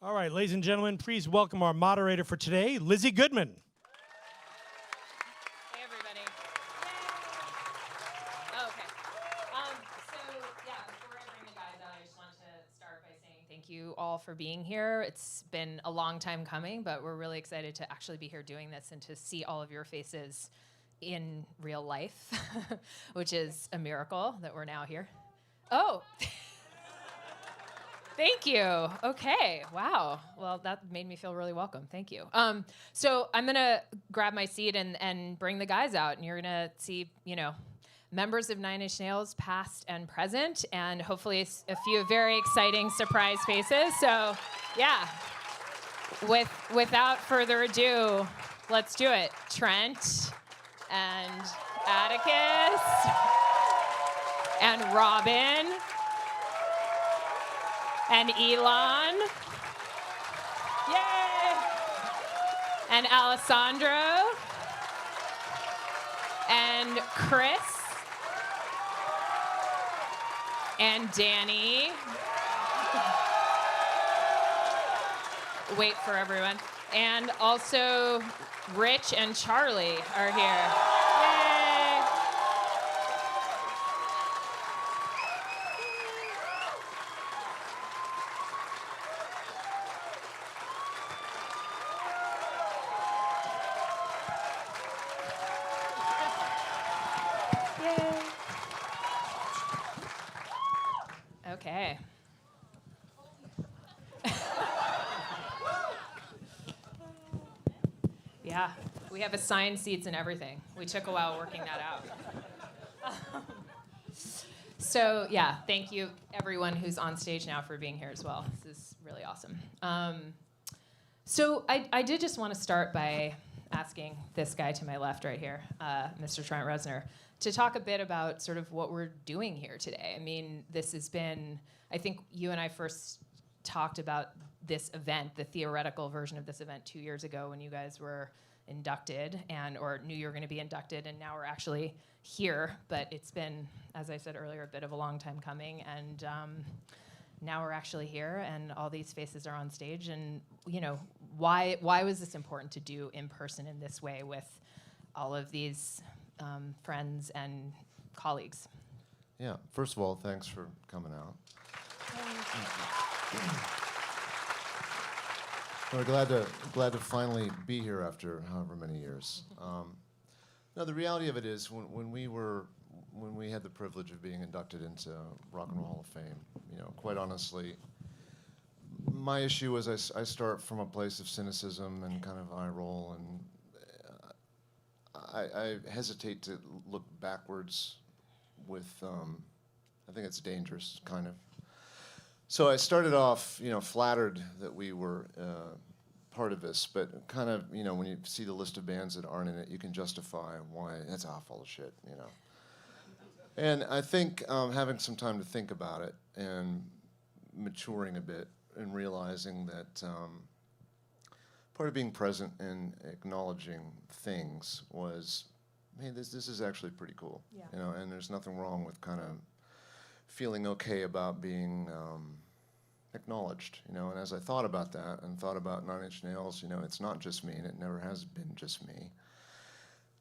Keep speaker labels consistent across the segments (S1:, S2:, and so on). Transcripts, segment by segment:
S1: All right, ladies and gentlemen, please welcome our moderator for today, Lizzie Goodman.
S2: Hey, everybody. Oh, okay. Before I bring the guys out, I just want to start by saying thank you all for being here. It's been a long time coming, but we're really excited to actually be here doing this and to see all of your faces in real life, which is a miracle that we're now here. Oh. Thank you. Okay. Wow. Well, that made me feel really welcome. Thank you. So I'm going to grab my seat and bring the guys out, and you're going to see, members of Nine Inch Nails, past and present, and hopefully a few very exciting surprise faces. So, yeah. Without further ado, let's do it. Trent and Atticus and Robin. And Ilan. Yay! And Alessandro. And Chris. And Danny. Wait for everyone. And also Rich and Charlie are here. Yay! Okay. Yeah, we have assigned seats and everything. We took a while working that out. So, yeah, thank you, everyone who's on stage now, for being here as well. This is really awesome. So I did just want to start by asking this guy to my left right here, Mr. Trent Reznor, to talk a bit about sort of what we're doing here today. I mean, this has been, I think you and I first talked about this event, the theoretical version of this event 2 years ago when you guys were inducted or knew you were going to be inducted, and now we're actually here. But it's been, as I said earlier, a bit of a long time coming, and now we're actually here, and all these faces are on stage. And why was this important to do in person in this way with all of these friends and colleagues?
S3: Yeah, first of all, thanks for coming out. We're glad to finally be here after however many years. No, the reality of it is when we had the privilege of being inducted into Rock and Roll Hall of Fame, quite honestly, my issue was I start from a place of cynicism and kind of eye roll, and I hesitate to look backwards with, I think it's dangerous, kind of. So I started off, flattered that we were part of this, but kind of, when you see the list of bands that aren't in it, you can justify why that's all full of shit, And I think having some time to think about it and maturing a bit and realizing that part of being present and acknowledging things was, hey, this is actually pretty cool, and there's nothing wrong with kind of feeling okay about being acknowledged, and as I thought about that and thought about Nine Inch Nails, it's not just me, and it never has been just me.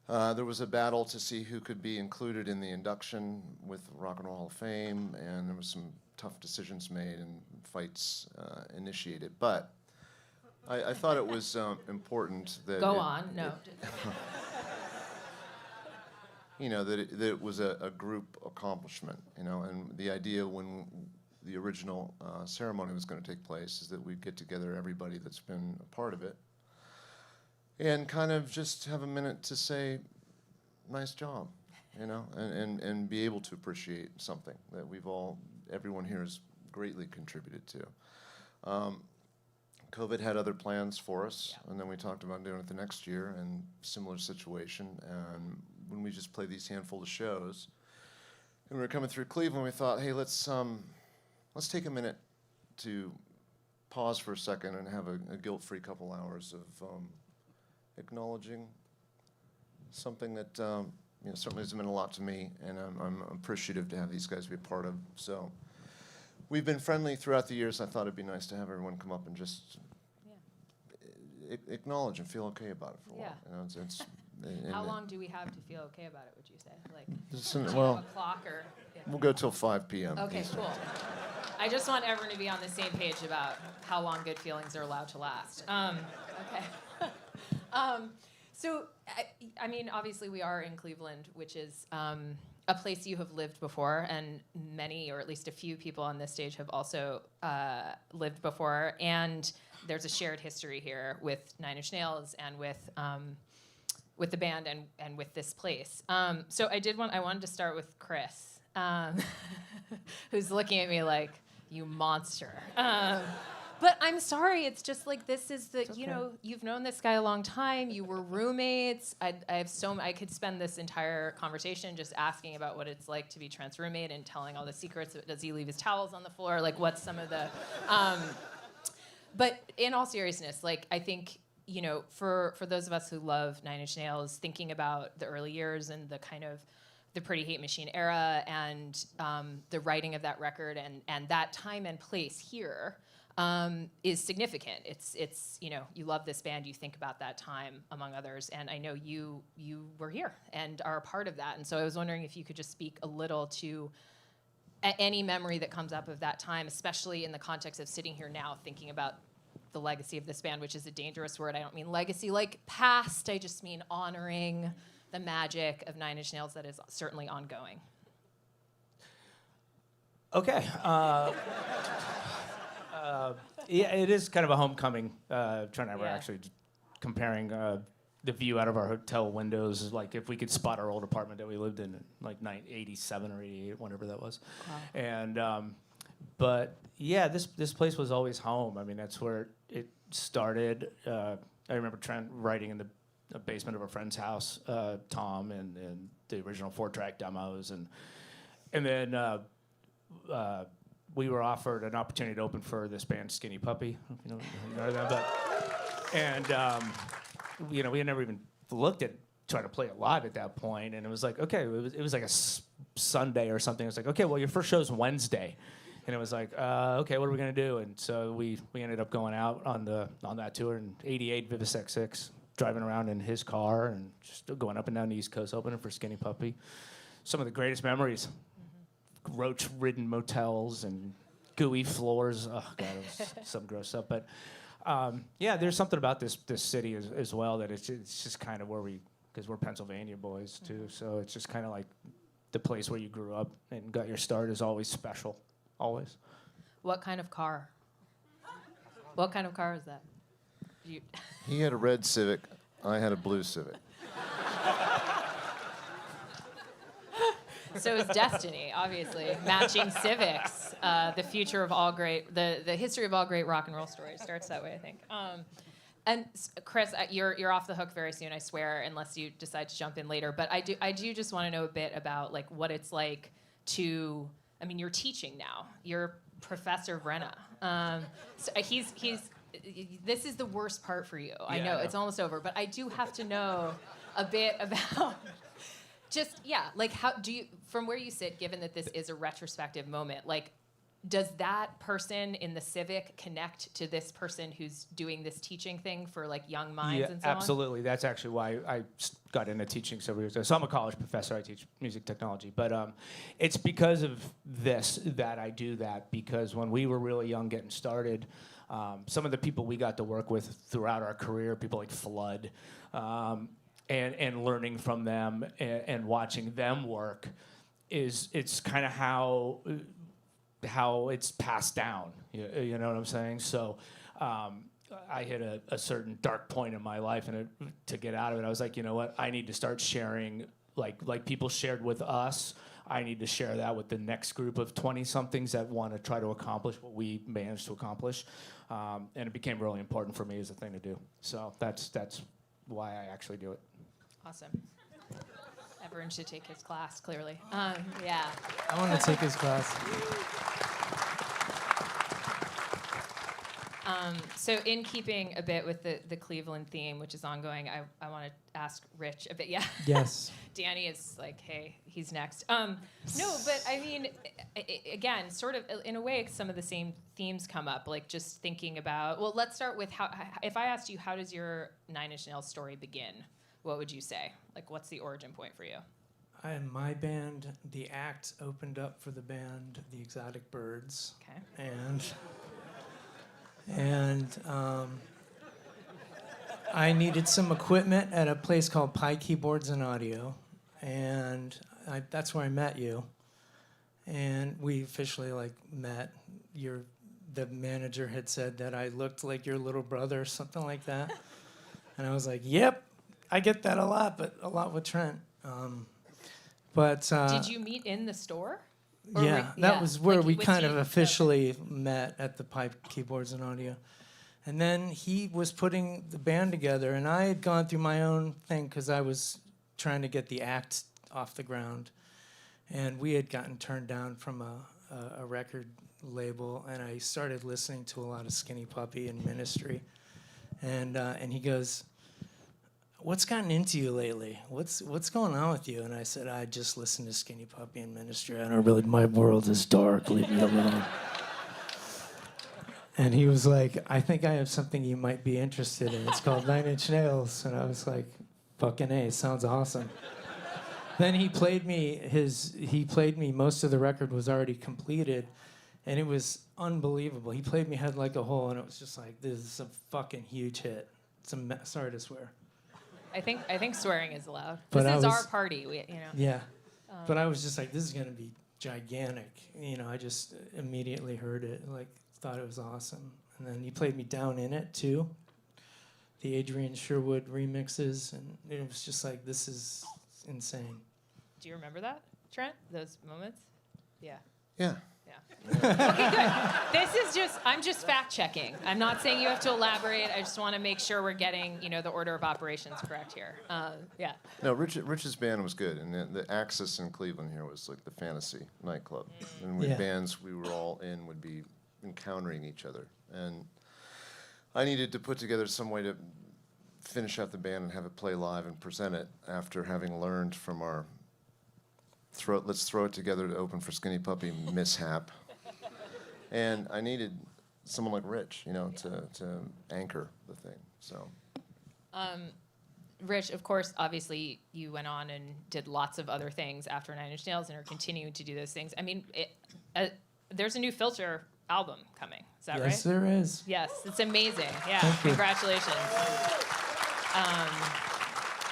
S3: There was a battle to see who could be included in the induction with Rock and Roll Hall of Fame, and there was some tough decisions made and fights initiated, but I thought it was important that
S2: Go on, no.
S3: That it was a group accomplishment, and the idea when the original ceremony was going to take place is that we'd get together everybody that's been a part of it and kind of just have a minute to say, nice job, and be able to appreciate something that everyone here has greatly contributed to. COVID had other plans for us, and then we talked about doing it the next year, and similar situation, and when we just played these handful of shows, and we were coming through Cleveland, we thought, hey, let's take a minute to pause for a second and have a guilt-free couple hours of acknowledging something that certainly has meant a lot to me, and I'm appreciative to have these guys be a part of. So we've been friendly throughout the years. I thought it'd be nice to have everyone come up and just acknowledge and feel okay about it for a while. You know,
S2: How long do we have to feel okay about it, would you say? Like,
S3: well,
S2: a clock or? Yeah.
S3: We'll go till 5 p.m.
S2: Okay, cool. I just want everyone to be on the same page about how long good feelings are allowed to last. Okay. So, I mean, obviously we are in Cleveland, which is a place you have lived before, and many, or at least a few people on this stage have also lived before. And there's a shared history here with Nine Inch Nails and with the band and with this place. So I wanted to start with Chris, who's looking at me like, you monster. But I'm sorry, it's just like, this is the, you know, you've known this guy a long time, you were roommates. I could spend this entire conversation just asking about what it's like to be Trent's roommate and telling all the secrets. Does he leave his towels on the floor? Like, what's some of the, but in all seriousness, like, I think, you know, for those of us who love Nine Inch Nails, thinking about the early years and the kind of the Pretty Hate Machine era and the writing of that record and that time and place here is significant. It's you know, you love this band, you think about that time among others, and I know you were here and are a part of that. And so I was wondering if you could just speak a little to any memory that comes up of that time, especially in the context of sitting here now thinking about the legacy of this band, which is a dangerous word. I don't mean legacy like past, I just mean honoring the magic of Nine Inch Nails that is certainly ongoing.
S4: Okay. Yeah, it is kind of a homecoming. Trent and I were actually comparing the view out of our hotel windows, like if we could spot our old apartment that we lived in like 87 or 88, whatever that was. Wow. And but yeah, this place was always home. I mean, that's where it started. I remember Trent writing in the basement of a friend's house, Tom, and the original 4-track demos, and then we were offered an opportunity to open for this band, Skinny Puppy. I don't know if you know them, but you know, we had never even looked at trying to play it live at that point, and it was like, okay, it was like a Sunday or something. It was like, okay, well, your first show's Wednesday. And it was like, okay, what are we gonna do? And so we ended up going out on that tour in '88, Vivisect 6, driving around in his car and just going up and down the East Coast opening for Skinny Puppy. Some of the greatest memories. Mm-hmm. Roach-ridden motels and gooey floors. Oh God, it was some gross stuff. But yeah, there's something about this city as well that it's just kind of where because we're Pennsylvania boys too. Mm-hmm. So it's just kind of like the place where you grew up and got your start is always special. Always.
S2: What kind of car? What kind of car is that?
S3: He had a red Civic. I had a blue Civic.
S2: So it's destiny, obviously. Matching Civics. The future of all great, the history of all great rock and roll stories starts that way, I think. And Chris, you're off the hook very soon, I swear, unless you decide to jump in later. But I do just want to know a bit about like what it's like to. I mean, you're teaching now. You're Professor Vrenna. So he's. This is the worst part for you. I know it's almost over, but I do have to know a bit about. Just like how do you, from where you sit, given that this is a retrospective moment, like, does that person in the Civic connect to this person who's doing this teaching thing for like young minds and so
S4: absolutely. That's actually why I got into teaching several years ago. So I'm a college professor. I teach music technology. But it's because of this that I do that, because when we were really young getting started, some of the people we got to work with throughout our career, people like Flood, and learning from them and watching them work, it's kind of how it's passed down, you know what I'm saying? So I hit a certain dark point in my life, and to get out of it, I was like, you know what? I need to start sharing, like people shared with us. I need to share that with the next group of 20-somethings that want to try to accomplish what we managed to accomplish, and it became really important for me as a thing to do. So that's why I actually do it.
S2: Awesome. Everyone should take his class, clearly. Yeah.
S5: I want to take his class.
S2: So in keeping a bit with the Cleveland theme, which is ongoing, I want to ask Rich a bit. Yeah.
S1: Yes.
S2: Danny is like, hey, he's next. No, but I mean, again, sort of in a way, some of the same themes come up. Like just thinking about. Well, let's start with how. If I asked you, how does your Nine Inch Nails story begin? What would you say? Like, what's the origin point for you?
S5: In my band, the act opened up for the band The Exotic Birds.
S2: Okay.
S5: And I needed some equipment at a place called Pi Keyboards and Audio, and that's where I met you. And we officially met. The manager had said that I looked like your little brother or something like that, and I was like, "Yep, I get that a lot, but a lot with Trent."
S2: Did you meet in the store? Or
S5: That was where we kind of
S2: you?
S5: officially met at the Pipe Keyboards and Audio. And then he was putting the band together, and I had gone through my own thing because I was trying to get the act off the ground. And we had gotten turned down from a record label, and I started listening to a lot of Skinny Puppy and Ministry. And he goes, "What's gotten into you lately? What's going on with you?" And I said, "I just listen to Skinny Puppy and Ministry. I don't really, my world is dark, leave me alone." And he was like, "I think I have something you might be interested in. It's called Nine Inch Nails." And I was like, "Fucking A, sounds awesome." Then he played me, most of the record was already completed, and it was unbelievable. He played me Head Like a Hole, and it was just like, this is a fucking huge hit. Sorry to swear.
S2: I think swearing is allowed.
S5: But
S2: This is our party, you know.
S5: Yeah, but I was just like, this is gonna be gigantic. I just immediately heard it, thought it was awesome. And then he played me Down in It too, the Adrian Sherwood remixes, and it was just like, this is insane.
S2: Do you remember that, Trent? Those moments? Yeah.
S3: Yeah.
S2: Okay, good. I'm just fact checking. I'm not saying you have to elaborate. I just want to make sure we're getting, the order of operations correct here. Yeah.
S3: No, Rich's band was good, and the Axis in Cleveland here was like the fantasy nightclub. And when bands we were all in would be encountering each other. And I needed to put together some way to finish out the band and have it play live and present it after having learned from our let's throw it together to open for Skinny Puppy mishap. And I needed someone like Rich, to anchor the thing. So.
S2: Rich, of course, obviously, you went on and did lots of other things after Nine Inch Nails and are continuing to do those things. I mean, there's a new Filter album coming. Is that right?
S5: Yes, there is.
S2: Yes, it's amazing. Yeah,
S5: Thank you.
S2: congratulations.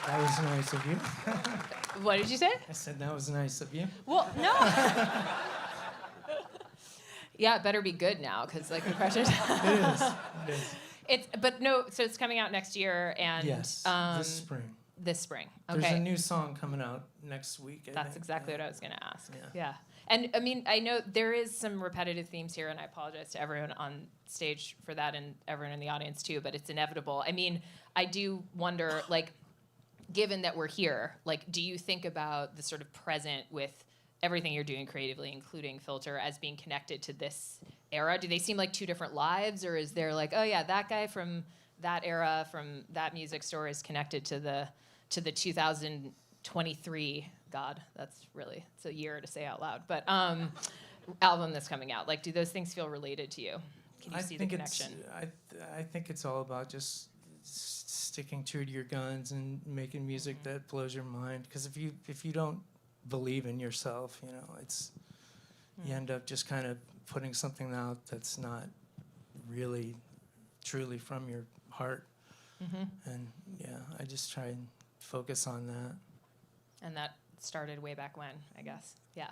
S5: That was nice of you.
S2: What did you say?
S5: I said that was nice of you.
S2: Well, no. Yeah, it better be good now, because the pressure's.
S5: It is.
S2: So it's coming out next year, and
S5: Yes, this spring.
S2: This spring. Okay.
S5: There's a new song coming out next week. I
S2: That's
S5: think.
S2: exactly what I was going to ask.
S5: Yeah.
S2: And I mean, I know there is some repetitive themes here, and I apologize to everyone on stage for that and everyone in the audience too, but it's inevitable. I mean, I do wonder, given that we're here, do you think about the sort of present with everything you're doing creatively, including Filter, as being connected to this era? Do they seem like two different lives, or is there oh yeah, that guy from that era, from that music store is connected to the 2023, God, it's a year to say out loud, but album that's coming out? Do those things feel related to you? Can you see the connection?
S5: I think it's all about just sticking true to your guns and making music that blows your mind. Because if you don't believe in yourself, you end up just kind of putting something out that's not really truly from your heart. And I just try and focus on that.
S2: And that started way back when, I guess. Yeah.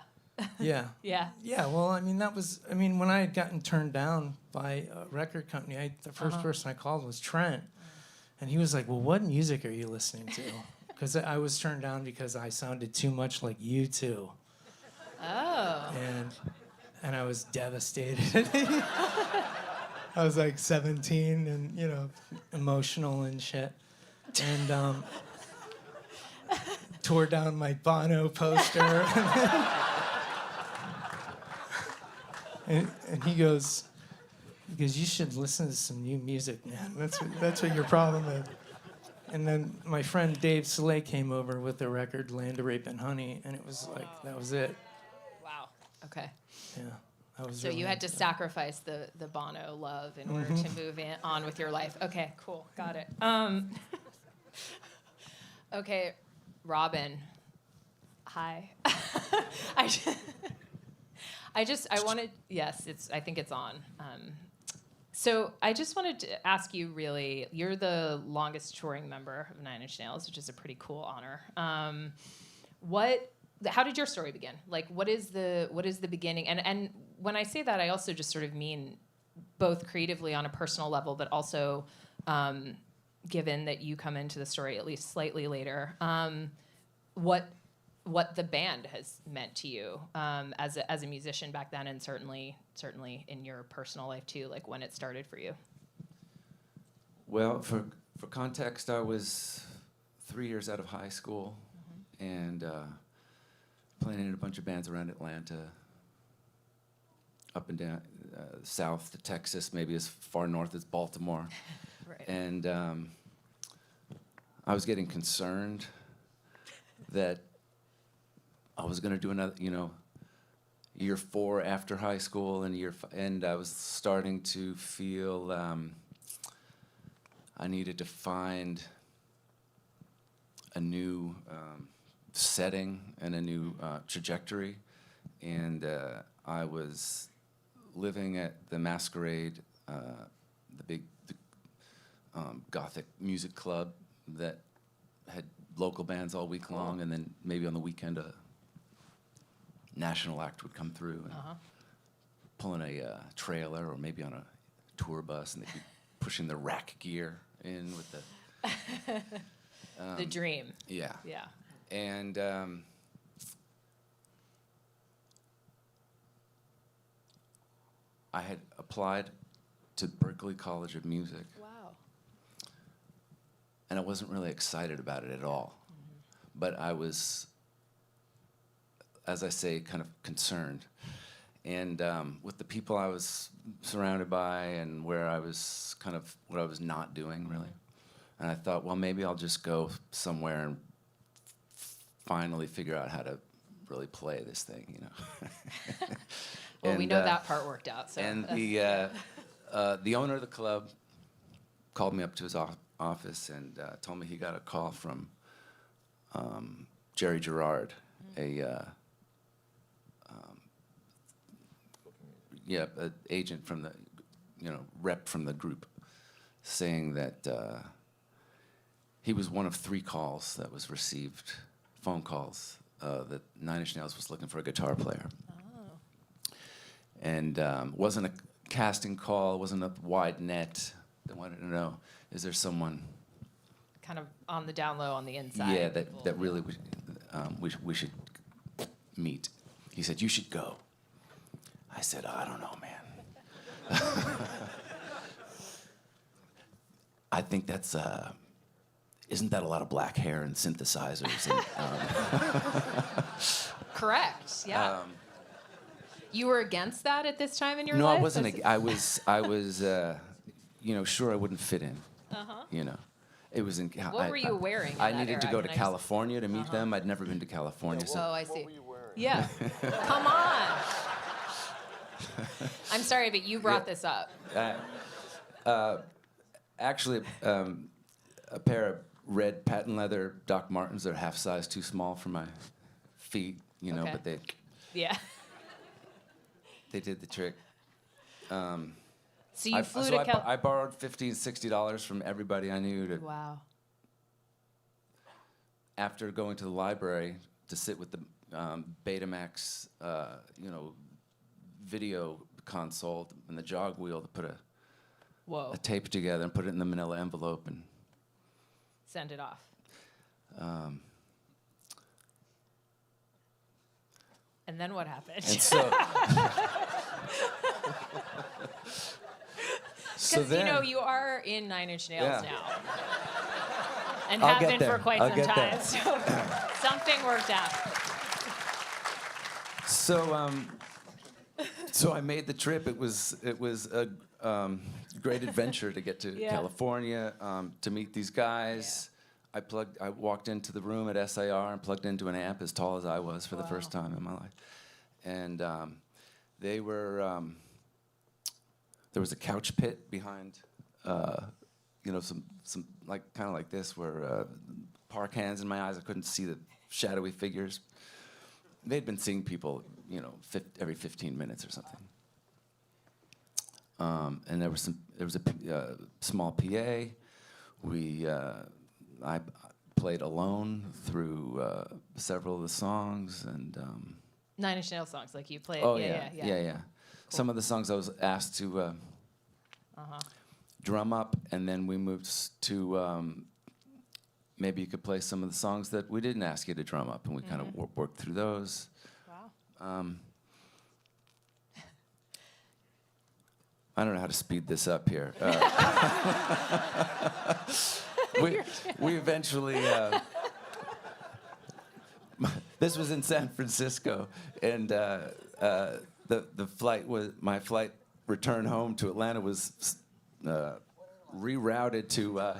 S5: Yeah.
S2: Yeah.
S5: Yeah, well, when I had gotten turned down by a record company, the first person I called was Trent. And he was like, "Well, what music are you listening to?" Because I was turned down because I sounded too much like U2.
S2: Oh.
S5: And I was devastated. I was 17 and, emotional and shit. And tore down my Bono poster. And he goes, Because you should listen to some new music, man. That's what your problem is. And then my friend Dave Soleil came over with the record Land of Rape and Honey, and it was like, that was it.
S2: Wow. Okay.
S5: Yeah. That was
S2: So
S5: really
S2: you had to
S5: into it.
S2: sacrifice the Bono love in order to move on with your life. Okay, cool. Got it. Okay, Robin. Hi. I wanted, yes, I think it's on. So I just wanted to ask you really, you're the longest touring member of Nine Inch Nails, which is a pretty cool honor. How did your story begin? Like, what is the beginning? And when I say that, I also just sort of mean both creatively on a personal level, but also given that you come into the story at least slightly later, what the band has meant to you as a musician back then, and certainly in your personal life too, like when it started for you.
S6: Well, for context, I was 3 years out of high school and playing in a bunch of bands around Atlanta, up and down south to Texas, maybe as far north as Baltimore.
S2: Right.
S6: And I was getting concerned that I was going to do another, year 4 after high school and I was starting to feel I needed to find a new setting and a new trajectory. And I was living at the Masquerade, the big Gothic music club that had local bands all week long, and then maybe on the weekend a national act would come through and pull in a trailer or maybe on a tour bus, and they'd be pushing the rack gear in with the
S2: the dream.
S6: yeah.
S2: Yeah.
S6: And I had applied to Berklee College of Music,
S2: Wow.
S6: and I wasn't really excited about it at all. But I was, as I say, kind of concerned. And with the people I was surrounded by and where I was kind of, what I was not doing, really. And I thought, well, maybe I'll just go somewhere and finally figure out how to really play this thing,
S2: Well,
S6: And,
S2: we know that part worked out. So.
S6: And the owner of the club called me up to his office and told me he got a call from Jerry Gerard, an agent from the, rep from the group, saying that he was one of 3 calls that was received, phone calls, that Nine Inch Nails was looking for a guitar player. And wasn't a casting call, wasn't a wide net. They wanted to know, is there someone?
S2: Kind of on the down low, on the inside.
S6: Yeah, that really we should meet. He said, you should go. I said, I don't know, man. I think that's, isn't that a lot of black hair and synthesizers? And,
S2: Correct. Yeah. You were against that at this time in your
S6: no,
S2: life?
S6: I wasn't. I was. Sure, I wouldn't fit in. It was in.
S2: What were you wearing in
S6: I
S2: that
S6: needed to
S2: era?
S6: go to
S2: Can I just-
S6: California to meet them. I'd never been to California. So
S2: Oh, I see. Yeah. Come on. I'm sorry, but you brought this up.
S6: actually, a pair of red patent leather Doc Martens. They're half size too small for my feet.
S2: Okay.
S6: But they
S2: Yeah.
S6: did the trick.
S2: So you flew to California.
S6: I borrowed $50 and $60 from everybody I knew to.
S2: Wow.
S6: After going to the library to sit with the Betamax, video console and the jog wheel to put
S2: Whoa.
S6: a tape together and put it in the manila envelope and
S2: Send it off. And then what happened?
S6: and so. So
S2: Because
S6: then,
S2: you are in Nine Inch Nails
S6: Yeah.
S2: now, and
S6: I'll
S2: have
S6: get
S2: been
S6: there.
S2: for quite
S6: I'll
S2: some
S6: get
S2: time.
S6: there.
S2: So something worked out.
S6: so I made the trip. It was great adventure to get to
S2: Yeah.
S6: California, to meet these guys. I walked into the room at SIR and plugged into an amp as tall as I was for the first time in my life. And they were, there was a couch pit behind, some like kind of like this, where park hands in my eyes. I couldn't see the shadowy figures. They'd been seeing people, every 15 minutes or something. And there was a small PA. I played alone through several of the songs, and
S2: 9 Inch Nails songs, like you played.
S6: oh
S2: Yeah.
S6: yeah. Some of the songs I was asked to drum up, and then we moved to maybe you could play some of the songs that we didn't ask you to drum up, and we kind of worked through those.
S2: Wow.
S6: I don't know how to speed this up here. We eventually. This was in San Francisco, and my flight return home to Atlanta was rerouted to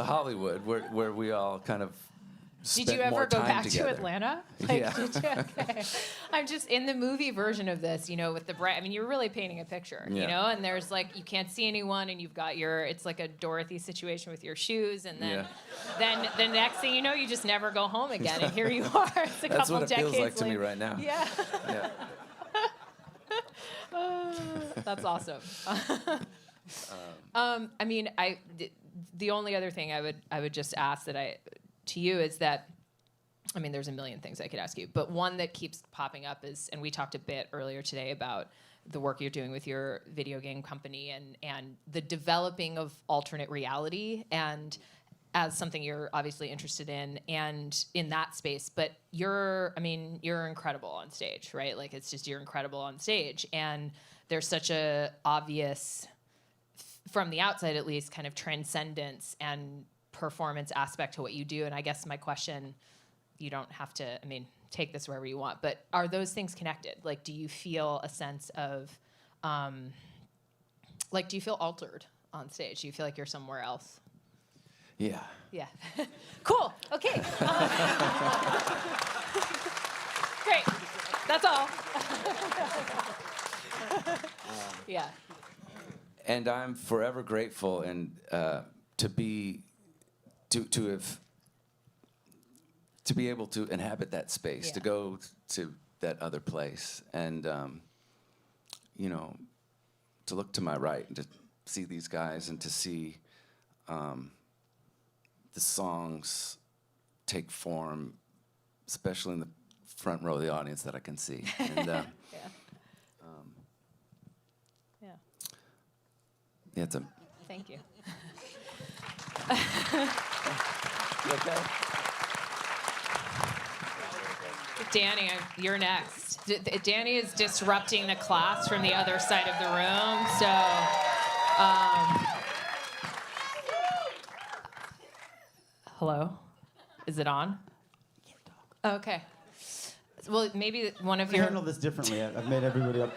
S6: Hollywood, where we all kind of.
S2: Did you ever go back
S6: together.
S2: to Atlanta?
S6: Yeah.
S2: Did you? Okay. I'm just in the movie version of this, with the bright. I mean, you're really painting a picture, and there's like you can't see anyone, and you've got it's like a Dorothy situation with your shoes, and then the next thing you know, you just never go home again, and here you are. It's a
S6: That's
S2: couple
S6: what it
S2: decades
S6: feels like to me
S2: later.
S6: right now.
S2: Yeah.
S6: Yeah.
S2: That's awesome. I mean, the only other thing I would just ask to you is that, I mean, there's a million things I could ask you, but one that keeps popping up is, and we talked a bit earlier today about the work you're doing with your video game company and the developing of alternate reality, and as something you're obviously interested in and in that space, but you're incredible on stage, right? Like you're incredible on stage, and there's such a obvious, from the outside at least, kind of transcendence and performance aspect to what you do. And I guess my question, you don't have to, take this wherever you want, but are those things connected? Like, do you feel a sense of, do you feel altered on stage? Do you feel like you're somewhere else?
S6: Yeah.
S2: Yeah. Cool. Okay. Great. That's all. Yeah.
S6: And I'm forever grateful and to be able to inhabit that space, to go to that other place, and to look to my right and to see these guys and to see the songs take form, especially in the front row of the audience that I can see. And,
S2: Yeah.
S6: yeah, it's a.
S2: Thank you.
S6: You okay?
S2: Danny, you're next. Danny is disrupting the class from the other side of the room, so. Hello? Is it on? Okay. Well, maybe one of
S7: I
S2: your.
S7: handle this differently. I've made everybody up.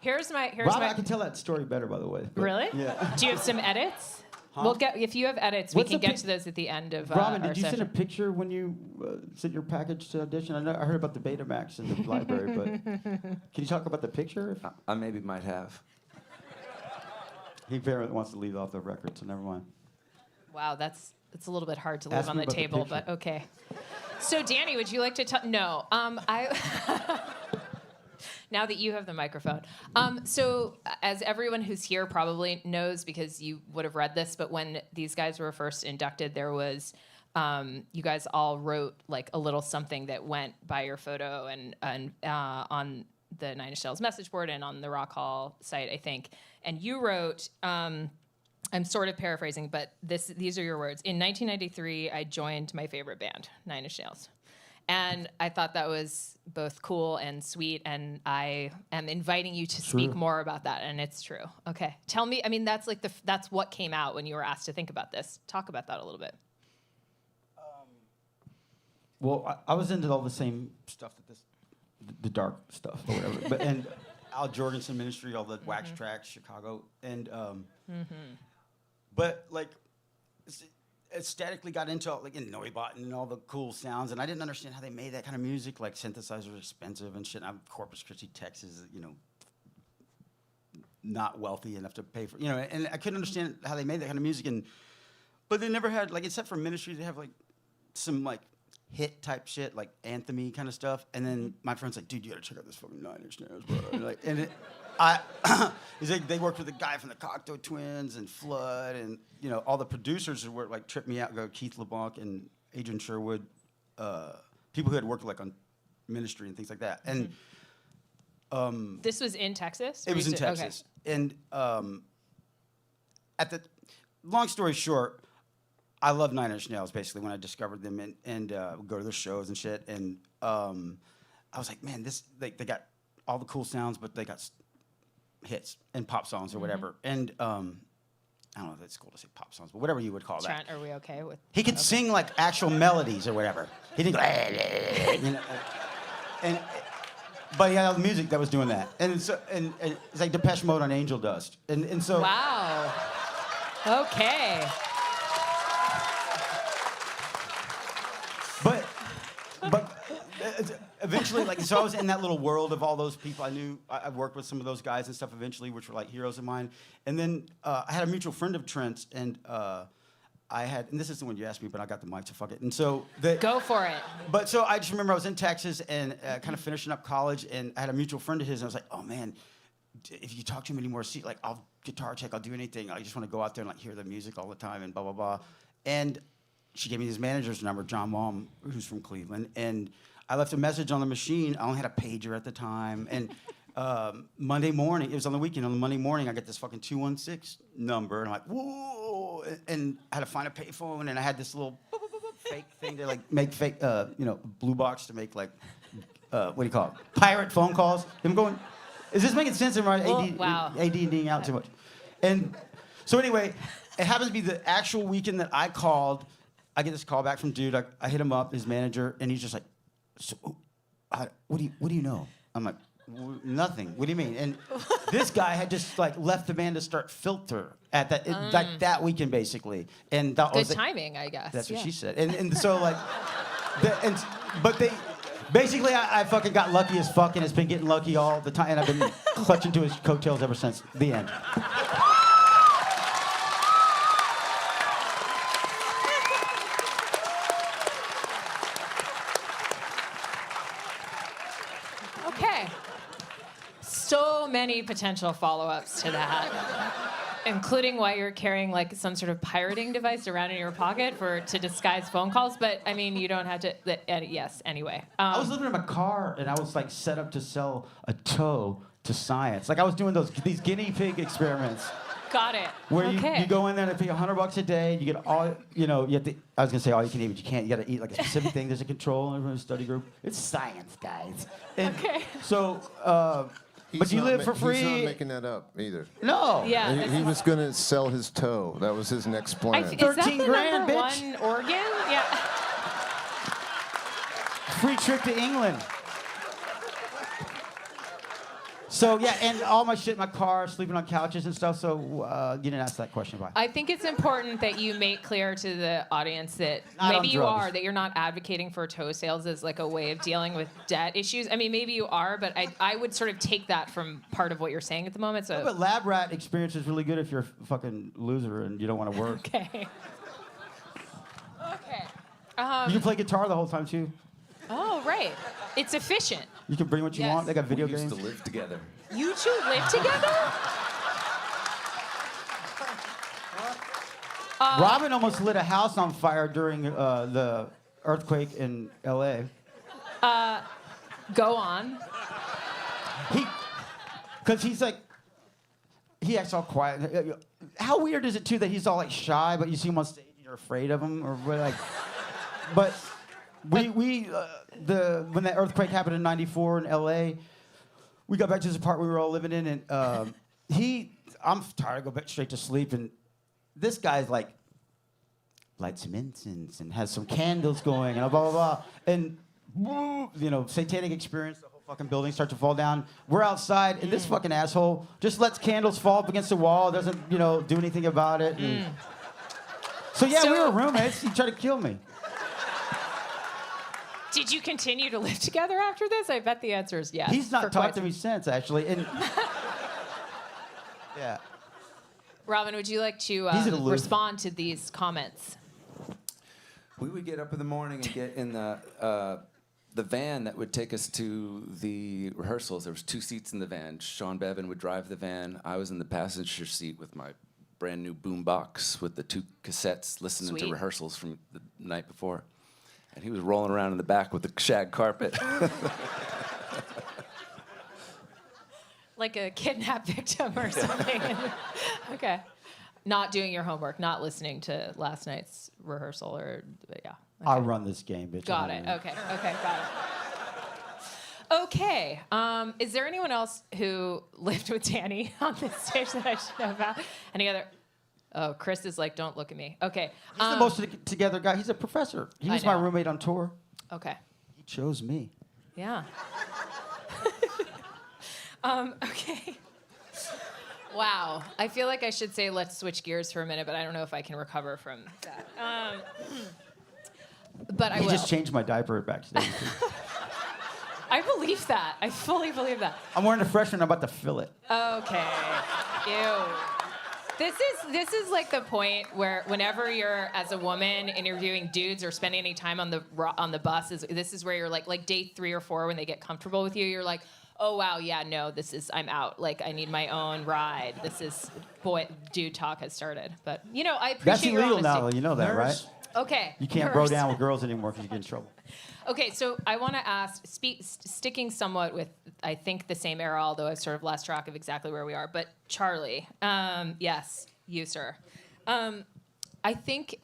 S2: Here's my.
S7: Rob, I can tell that story better, by the way. but-
S2: Really?
S7: Yeah.
S2: Do you have some edits?
S7: Huh?
S2: We'll get if you have edits,
S7: What's
S2: we can
S7: the
S2: get to those at the end of
S7: Robin,
S2: our
S7: did you
S2: session.
S7: send a picture when you sent your package to audition? I heard about the Betamax in the library, but can you talk about the picture?
S6: I maybe might have.
S7: He apparently wants to leave off the record, so never mind.
S2: Wow, it's a little bit hard to leave
S7: Ask
S2: on
S7: me
S2: the
S7: about the
S2: table,
S7: picture.
S2: but okay. So Danny, would you like to tell? No, I. Now that you have the microphone. So as everyone who's here probably knows, because you would have read this, but when these guys were first inducted, there was, you guys all wrote like a little something that went by your photo and on the 9 Inch Nails message board and on the Rock Hall site, I think. And you wrote, I'm sort of paraphrasing, but these are your words. In 1993, I joined my favorite band, 9 Inch Nails. And I thought that was both cool and sweet, and I am inviting you to speak more about that, and it's true. Okay, tell me. I mean, that's like that's what came out when you were asked to think about this. Talk about that a little bit.
S7: Well, I was into all the same stuff that the dark stuff or whatever. Al Jorgensen Ministry, all the wax tracks, Chicago, and but like aesthetically got into like Neubot and all the cool sounds, and I didn't understand how they made that kind of music. Like synthesizers are expensive and shit. I'm Corpus Christi, Texas, not wealthy enough to pay for, and I couldn't understand how they made that kind of music. But they never had, like, except for Ministry, they have like some like hit type shit, like anthem-y kind of stuff. And then my friend's like, dude, you gotta check out this fucking 9 Inch Nails, bro. He's like, they worked with a guy from the Cocteau Twins and Flood, and all the producers who were like tripped me out. Go Keith LeBlanc and Adrian Sherwood, people who had worked like on Ministry and things like that. And
S2: this was in Texas?
S7: it was in Texas. And long story short, I love 9 Inch Nails basically when I discovered them and go to their shows and shit. And I was like, man, they got all the cool sounds, but they got hits and pop songs or whatever. And I don't know if it's cool to say pop songs, but whatever you would call
S2: Trent,
S7: that.
S2: are we okay with?
S7: He could sing like actual melodies or whatever. He didn't go, but he had all the music that was doing that. And it's like Depeche Mode on Angel Dust. And so.
S2: Wow. Okay.
S7: But eventually, so I was in that little world of all those people. I worked with some of those guys and stuff eventually, which were like heroes of mine. And then I had a mutual friend of Trent's, and and this isn't when you asked me, but I got the mic, so fuck it. And so
S2: Go for it.
S7: But so I just remember I was in Texas and kind of finishing up college, and I had a mutual friend of his, and I was like, oh man, if you talk to him anymore, like I'll guitar check, I'll do anything. I just want to go out there and like hear the music all the time and blah blah blah. And she gave me his manager's number, John Malm, who's from Cleveland, and I left a message on the machine. I only had a pager at the time, and Monday morning, it was on the weekend. On the Monday morning, I get this fucking 216 number, and I'm like, whoa! And I had to find a payphone, and I had this little fake thing to like make fake, blue box to make like, what do you call it? Pirate phone calls. I'm going, is this making sense? Am I ADDing out too much? And so anyway, it happens to be the actual weekend that I called. I get this call back from dude. I hit him up, his manager, and he's just like, so, what do you know? I'm like, nothing. What do you mean? And this guy had just like left the band to start Filter at that weekend basically. And that was
S2: timing, I guess.
S7: That's what she said. And so like, but they. Basically, I fucking got lucky as fuck, and it's been getting lucky all the time, and I've been clutching to his coattails ever since. The end.
S2: Okay. So many potential follow-ups to that, including why you're carrying like some sort of pirating device around in your pocket to disguise phone calls. But I mean, you don't have to. Yes. Anyway.
S7: I was living in my car, and I was like set up to sell a toe to science. Like I was doing these guinea pig experiments.
S2: Got it.
S7: Where
S2: okay.
S7: you go in there and pay $100 a day. And you get all, you have to, I was gonna say all you can eat, but you can't. You got to eat like a specific thing. There's a control in a study group. It's science, guys. And
S2: okay.
S7: So, but you live for free.
S3: He's not making that up either.
S7: No.
S2: Yeah.
S3: He was gonna sell his toe. That was his next plan.
S2: Is that
S7: 13
S2: the
S7: grand,
S2: number
S7: bitch.
S2: one organ? Yeah.
S7: Free trip to England. So yeah, and all my shit in my car, sleeping on couches and stuff. So you didn't ask that question, why?
S2: I think it's important that you make clear to the audience that
S7: Not
S2: maybe
S7: on
S2: you
S7: drugs.
S2: are, that you're not advocating for toe sales as like a way of dealing with debt issues. I mean, maybe you are, but I would sort of take that from part of what you're saying at the moment. So.
S7: But lab rat experience is really good if you're a fucking loser and you don't want to work.
S2: Okay. Okay.
S7: You can play guitar the whole time too.
S2: Oh, right. It's efficient.
S7: You can bring what you
S2: Yes.
S7: want. They got video
S6: We
S7: games.
S6: used to live together.
S2: You two live together?
S7: Robin almost lit a house on fire during the earthquake in L.A.
S2: Go on.
S7: Because he's like, he acts all quiet. How weird is it too that he's all like shy, but you see him on stage and you're afraid of him, or we're like, but when that earthquake happened in '94 in L.A., we got back to this apartment we were all living in, and I'm tired. I go back straight to sleep, and this guy's like, light some incense and has some candles going, and blah blah blah, and satanic experience, the whole Fucking building starts to fall down. We're outside, and this fucking asshole just lets candles fall up against the wall, doesn't, do anything about it. And so, yeah, we were roommates. He tried to kill me.
S2: Did you continue to live together after this? I bet the answer is yes.
S7: He's not talked to me since, actually. And yeah.
S2: Robin, would you like to respond to these comments?
S6: We would get up in the morning and get in the van that would take us to the rehearsals. There was 2 seats in the van. Sean Bevan would drive the van. I was in the passenger seat with my brand new boom box with the 2 cassettes listening to rehearsals from the night before. And he was rolling around in the back with the shag carpet.
S2: Like a kidnapped victim or something. Okay. Not doing your homework, not listening to last night's rehearsal or, yeah. Okay.
S7: I'll run this game, bitch.
S2: Got it. Okay, got it. Okay. Is there anyone else who lived with Danny on this stage that I should know about? Any other? Oh, Chris is like, don't look at me. Okay.
S7: He's the most together guy. He's a professor. He was my roommate on tour.
S2: Okay.
S7: He chose me.
S2: Yeah. Okay. Wow. I feel like I should say let's switch gears for a minute, but I don't know if I can recover from that. But I will.
S7: He just changed my diaper backstage.
S2: I believe that. I fully believe that.
S7: I'm wearing a freshman. I'm about to fill it.
S2: Okay. Ew. This is like the point where whenever you're as a woman interviewing dudes or spending any time on the bus, this is where you're like day 3 or 4 when they get comfortable with you, you're like, oh wow, yeah, no, I'm out. Like I need my own ride. Dude talk has started. But I appreciate
S7: That's
S2: your
S7: illegal
S2: honesty.
S7: now, you know that, right?
S2: Okay.
S7: You can't bro down with girls anymore because you get in trouble.
S2: Okay, so I want to ask, sticking somewhat with, I think, the same era, although I've sort of lost track of exactly where we are, but Charlie, yes, you, sir. I think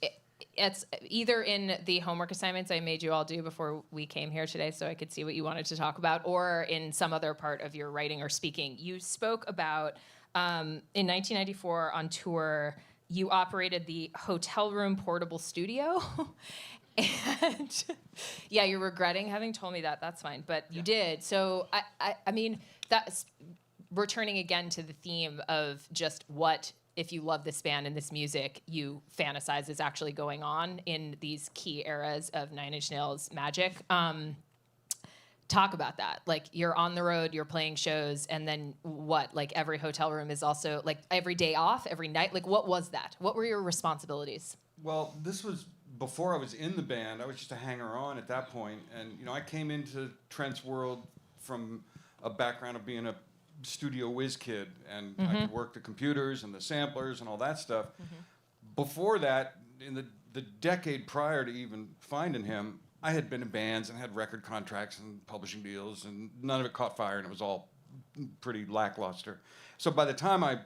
S2: it's either in the homework assignments I made you all do before we came here today so I could see what you wanted to talk about, or in some other part of your writing or speaking. You spoke about, in 1994 on tour, you operated the hotel room portable studio. And yeah, you're regretting having told me that. That's fine, but you did. So I mean, that's returning again to the theme of just what, if you love this band and this music, you fantasize is actually going on in these key eras of Nine Inch Nails magic. Talk about that. Like you're on the road, you're playing shows, and then what? Like every hotel room is also like every day off, every night. Like what was that? What were your responsibilities?
S8: Well, this was before I was in the band. I was just a hanger-on at that point. And, I came into Trent's world from a background of being a studio whiz kid. And I could work the computers and the samplers and all that stuff. Before that, in the decade prior to even finding him, I had been in bands and had record contracts and publishing deals. And none of it caught fire, and it was all pretty lackluster. So by the time I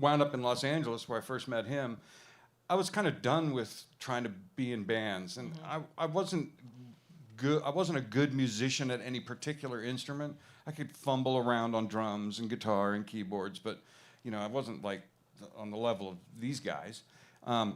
S8: wound up in Los Angeles, where I first met him, I was kind of done with trying to be in bands, and I wasn't good. I wasn't a good musician at any particular instrument. I could fumble around on drums and guitar and keyboards, but I wasn't like on the level of these guys. But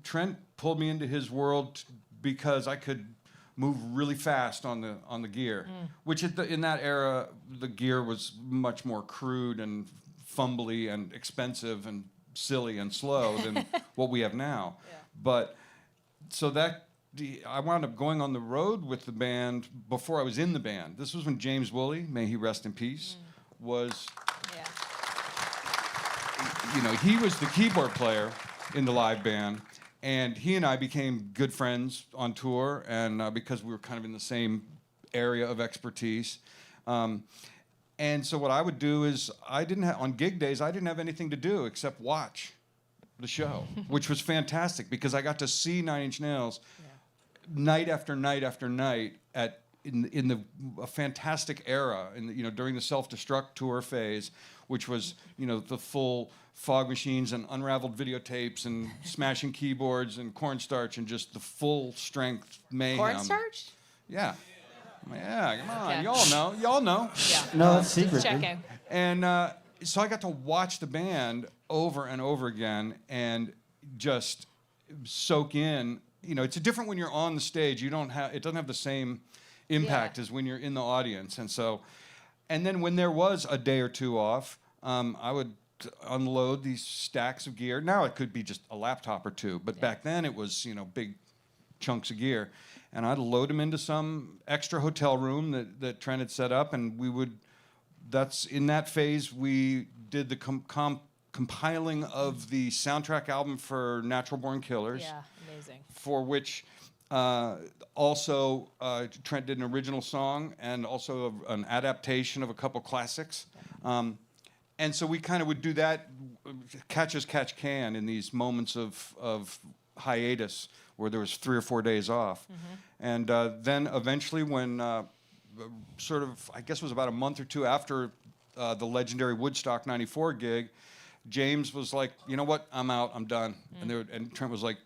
S8: Trent pulled me into his world because I could move really fast on the gear, which in that era the gear was much more crude and fumbly and expensive and silly and slow than what we have now. Yeah. But so I wound up going on the road with the band before I was in the band. This was when James Woolley, may he rest in peace, was, he was the keyboard player in the live band, and he and I became good friends on tour, and because we were kind of in the same area of expertise. And so what I would do is on gig days, I didn't have anything to do except watch the show, which was fantastic because I got to see Nine Inch Nails night after night after night in a fantastic era, during the Self-Destruct tour phase, which was, the full Fog Machines and unraveled videotapes and smashing keyboards and cornstarch and just the full strength mayhem.
S2: Cornstarch?
S8: Yeah. Yeah, come on.
S2: Okay.
S8: Y'all know.
S2: Yeah.
S7: No, that's secret.
S2: Checking.
S8: And so I got to watch the band over and over again and just soak in. It's different when you're on the stage. It doesn't have the same impact is when you're in the audience. And then when there was a day or two off, I would unload these stacks of gear. Now it could be just a laptop or two, but back then it was, big chunks of gear. And I'd load them into some extra hotel room that Trent had set up, and that's in that phase we did the compiling of the soundtrack album for Natural Born Killers.
S2: Yeah, amazing.
S8: For which also Trent did an original song and also an adaptation of a couple classics. And so we kind of would do that, catch as catch can, in these moments of hiatus where there was 3 or 4 days off. And then eventually when sort of, I guess it was about a month or two after the legendary Woodstock 94 gig, James was like, you know what, I'm out, I'm done. And Trent was like,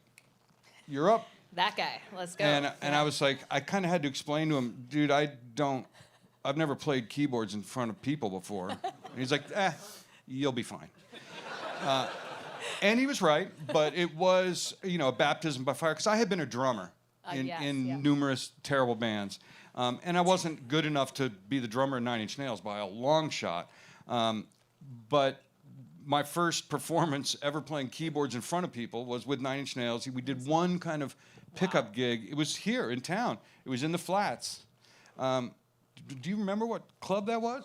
S8: you're up.
S2: That guy, let's go.
S8: And I was like, I kind of had to explain to him, dude, I've never played keyboards in front of people before. And he's like, you'll be fine. And he was right, but it was, a baptism by fire, because I had been a drummer in numerous terrible bands. And I wasn't good enough to be the drummer in Nine Inch Nails by a long shot. But my first performance ever playing keyboards in front of people was with Nine Inch Nails. We did one kind of pickup gig. It was here in town. It was in the Flats. Do you remember what club that was?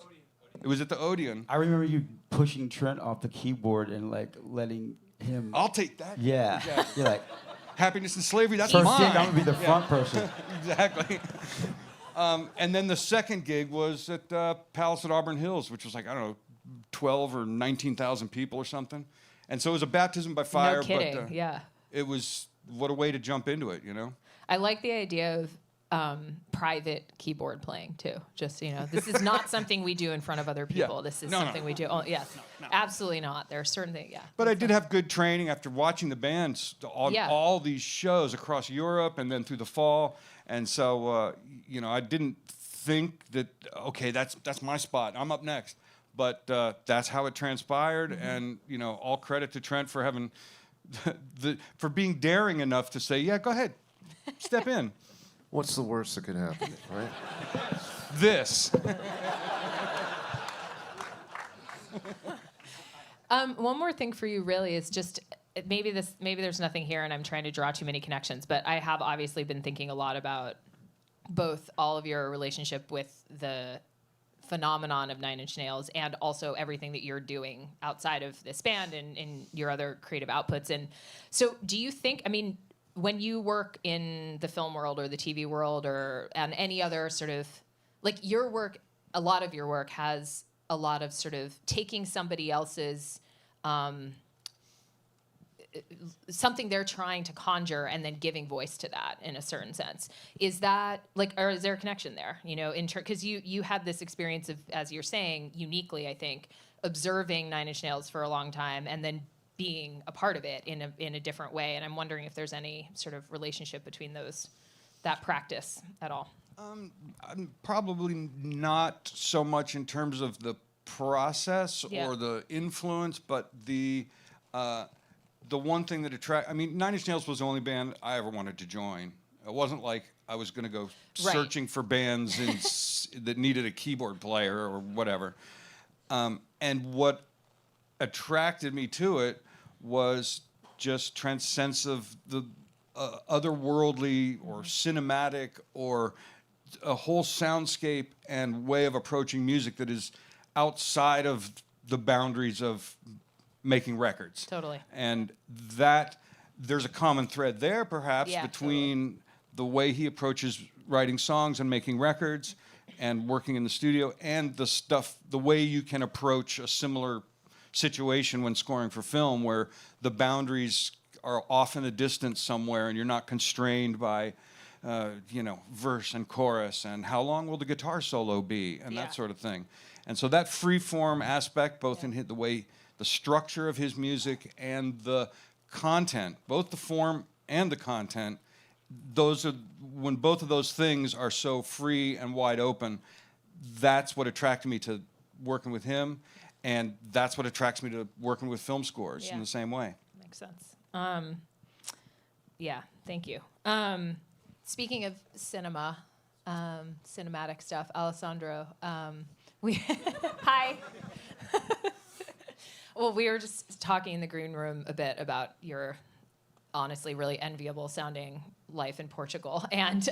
S8: It was at the Odeon.
S7: I remember you pushing Trent off the keyboard and letting him.
S8: I'll take that.
S7: Yeah.
S8: Exactly.
S7: You're like,
S8: Happiness and Slavery, that's
S7: first
S8: mine.
S7: gig, I'm gonna be the front person.
S8: Exactly. And then the second gig was at Palace at Auburn Hills, which was 12 or 19,000 people or something. And so it was a baptism by fire.
S2: No kidding,
S8: but, it was, what a way to jump into it,
S2: I like the idea of private keyboard playing too. Just, this is not something we do in front of other people.
S8: Yeah.
S2: This is
S8: No.
S2: something we do. Oh, yes, absolutely not. There are certain things,
S8: But I did have good training after watching the bands on all these shows across Europe and then through the fall. And so, I didn't think that, okay, that's my spot. I'm up next. But that's how it transpired. And, all credit to Trent for having for being daring enough to say, yeah, go ahead, step in.
S3: What's the worst that could happen, right?
S8: This.
S2: One more thing for you really is just maybe there's nothing here and I'm trying to draw too many connections, but I have obviously been thinking a lot about both all of your relationship with the phenomenon of Nine Inch Nails and also everything that you're doing outside of this band and in your other creative outputs. And so do you think, when you work in the film world or the TV world or and any other sort of, your work, a lot of your work has a lot of sort of taking somebody else's something they're trying to conjure and then giving voice to that in a certain sense. Is that or is there a connection there? Because you had this experience of, as you're saying, uniquely, I think, observing Nine Inch Nails for a long time and then being a part of it in a different way. And I'm wondering if there's any sort of relationship between that practice at all.
S8: Probably not so much in terms of the process or the influence, but the one thing that Nine Inch Nails was the only band I ever wanted to join. It wasn't like I was going to go searching for bands that needed a keyboard player or whatever. And what attracted me to it was just Trent's sense of the otherworldly or cinematic or a whole soundscape and way of approaching music that is outside of the boundaries of making records.
S2: Totally.
S8: And that there's a common thread there, perhaps, between the way he approaches writing songs and making records and working in the studio and the way you can approach a similar situation when scoring for film, where the boundaries are off in the distance somewhere and you're not constrained by verse and chorus and how long will the guitar solo be and that sort of thing. And so that free form aspect, both in the structure of his music and the content, both the form and the content, when both of those things are so free and wide open, that's what attracted me to working with him. And that's what attracts me to working with film scores in the same way.
S2: Makes sense. Thank you. Speaking of cinema, cinematic stuff. Alessandro, we hi. Well, we were just talking in the green room a bit about your honestly really enviable sounding life in Portugal, and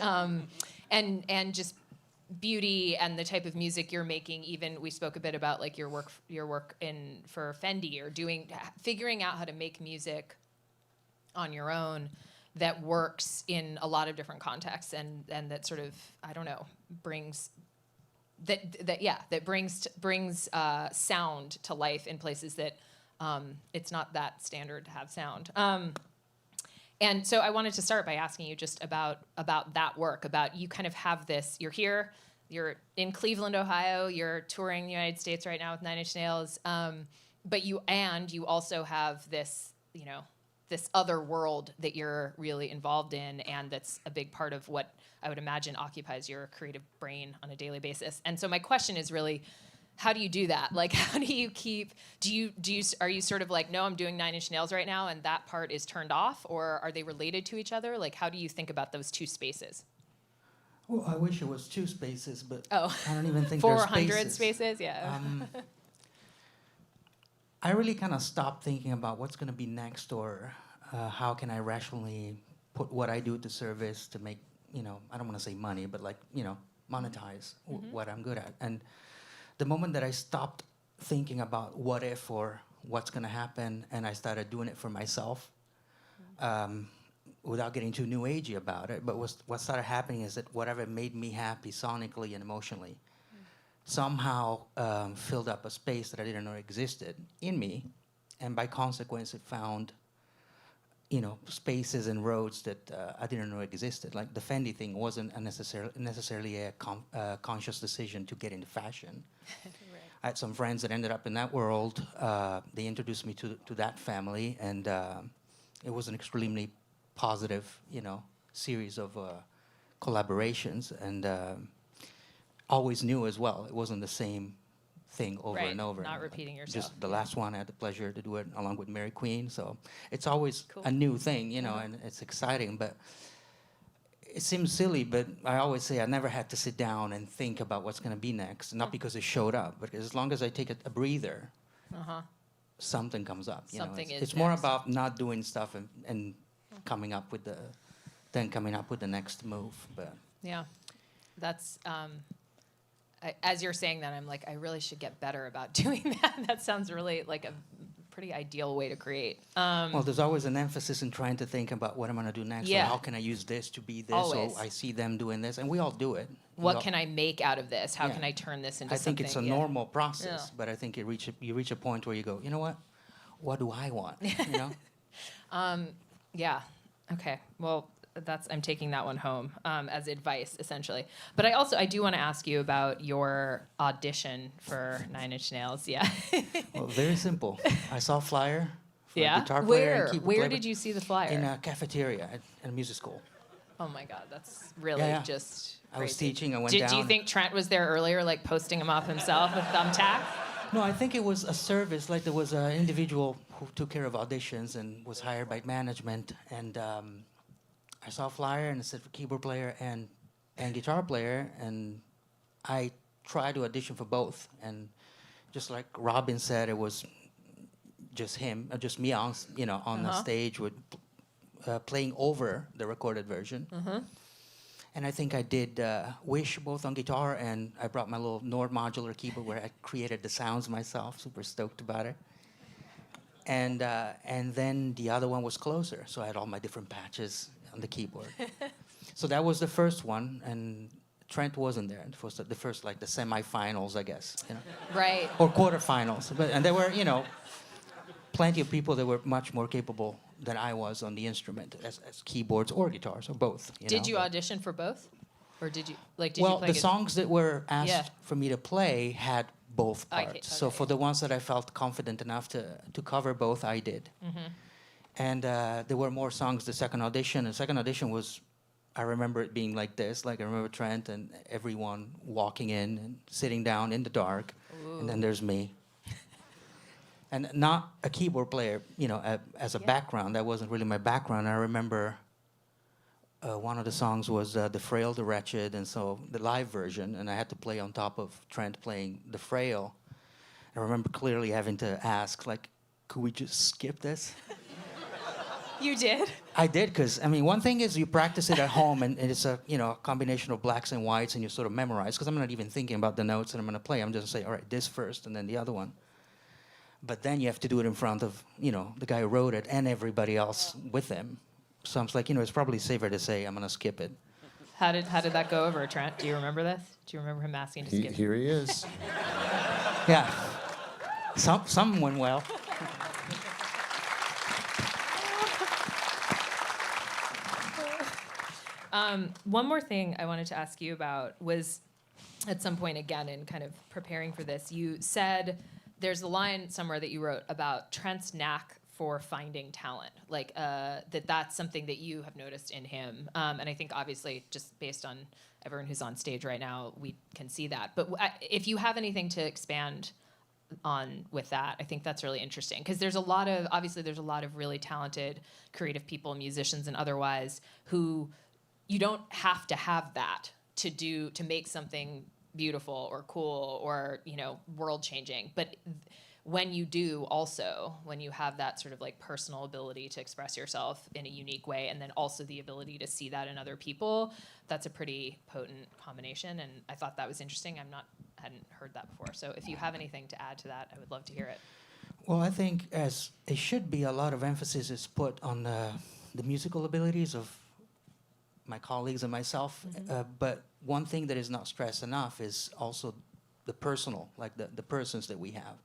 S2: just beauty and the type of music you're making. Even we spoke a bit about like your work for Fendi, or figuring out how to make music on your own that works in a lot of different contexts, and that sort of, I don't know, brings sound to life in places that it's not that standard to have sound. And so I wanted to start by asking you just about that work, about you kind of have this, you're here, you're in Cleveland, Ohio, you're touring the United States right now with Nine Inch Nails, but you also have this, this other world that you're really involved in, and that's a big part of what I would imagine occupies your creative brain on a daily basis. And so my question is really, how do you do that? Like, how do you keep, are you sort of like, no, I'm doing Nine Inch Nails right now and that part is turned off, or are they related to each other? Like, how do you think about those two spaces?
S9: Well, I wish it was 2 spaces, but
S2: I
S9: don't even think
S2: 400
S9: there's
S2: spaces, yeah.
S9: I really kind of stopped thinking about what's going to be next, or how can I rationally put what I do to service to make, I don't want to say money, but like, monetize what I'm good at. And the moment that I stopped thinking about what if or what's going to happen, and I started doing it for myself, without getting too new agey about it, but what started happening is that whatever made me happy sonically and emotionally somehow filled up a space that I didn't know existed in me, and by consequence it found spaces and roads that I didn't know existed. Like the Fendi thing wasn't necessarily a conscious decision to get into fashion.
S2: Right.
S9: I had some friends that ended up in that world. They introduced me to that family, and it was an extremely positive, series of collaborations, and always new as well. It wasn't the same thing over
S2: Right,
S9: and over.
S2: not repeating yourself.
S9: Just the last one, I had the pleasure to do it along with Mary Queen. So it's always
S2: Cool.
S9: a new thing, and it's exciting. But it seems silly, but I always say I never had to sit down and think about what's going to be next. Not because it showed up, but as long as I take a breather, something comes up.
S2: Something is
S9: It's more
S2: next.
S9: about not doing stuff and coming up with the next move. But
S2: Yeah, that's, as you're saying that, I'm like, I really should get better about doing that. That sounds really like a pretty ideal way to create.
S9: Well, there's always an emphasis in trying to think about what I'm going to do next.
S2: Yeah.
S9: Or how can I use this to be this?
S2: Always.
S9: Or I see them doing this, and we all do it.
S2: What can I make out of this? How
S9: Yeah.
S2: can I turn this into
S9: I
S2: something?
S9: think it's a
S2: yeah.
S9: normal process,
S2: Yeah.
S9: but I think you reach a point where you go, you know what? What do I want?
S2: Yeah. Okay. Well, I'm taking that one home as advice, essentially. But I do want to ask you about your audition for Nine Inch Nails. Yeah.
S9: Well, very simple. I saw a flyer for a
S2: Yeah.
S9: guitar player and
S2: Where?
S9: keyboard
S2: Where
S9: player
S2: did you see the flyer?
S9: in a cafeteria at a music school.
S2: Oh my God, that's really
S9: Yeah.
S2: just.
S9: I was
S2: crazy.
S9: teaching. I went
S2: Do
S9: down.
S2: you think Trent was there earlier, like posting him off himself with thumbtacks?
S9: No, I think it was a service. Like there was an individual who took care of auditions and was hired by management. And I saw a flyer and it said for keyboard player and guitar player. And I tried to audition for both. And just like Robin said, it was just him, just me on, on the stage with playing over the recorded version. And I think I did Wish both on guitar, and I brought my little Nord modular keyboard where I created the sounds myself. Super stoked about it. And then the other one was Clouser, so I had all my different patches on the keyboard. So that was the first one, and Trent wasn't there. It was the first, like the semifinals, I guess,
S2: Right.
S9: or quarterfinals. And there were, plenty of people that were much more capable than I was on the instrument as keyboards or guitars or both.
S2: Did you audition for both, or did you
S9: Well,
S2: play
S9: the songs that were asked
S2: Yeah.
S9: for me to play had both
S2: Okay,
S9: parts. So
S2: okay.
S9: for the ones that I felt confident enough to cover both, I did. And there were more songs the second audition. The second audition was, I remember it being like this. Like I remember Trent and everyone walking in and sitting down in the dark. And then there's me. And not a keyboard player, as a background. That wasn't really my background. I remember one of the songs was The Frail, the Wretched, and so the live version, and I had to play on top of Trent playing The Frail. I remember clearly having to ask, like, could we just skip this?
S2: You did?
S9: I did, because, I mean, one thing is you practice it at home, and it's a, a combination of blacks and whites, and you sort of memorize, because I'm not even thinking about the notes that I'm going to play. I'm just going to say, all right, this first, and then the other one. But then you have to do it in front of, the guy who wrote it and everybody else with him. So I'm like, it's probably safer to say I'm going to skip it.
S2: How did that go over, Trent? Do you remember this? Do you remember him asking to skip it?
S3: Here he is.
S9: Yeah. Some went well.
S2: One more thing I wanted to ask you about was, at some point again in kind of preparing for this, you said there's a line somewhere that you wrote about Trent's knack for finding talent, like that's something that you have noticed in him. And I think obviously just based on everyone who's on stage right now, we can see that. But if you have anything to expand on with that, I think that's really interesting, because there's a lot of really talented creative people, musicians and otherwise, who you don't have to have that to make something beautiful or cool or world changing. But when you do, also when you have that sort of like personal ability to express yourself in a unique way, and then also the ability to see that in other people, that's a pretty potent combination. And I thought that was interesting. Hadn't heard that before. So if you have anything to add to that, I would love to hear it.
S9: Well, I think as it should be, a lot of emphasis is put on the musical abilities of my colleagues and myself. But one thing that is not stressed enough is also the personal, like the persons that we have,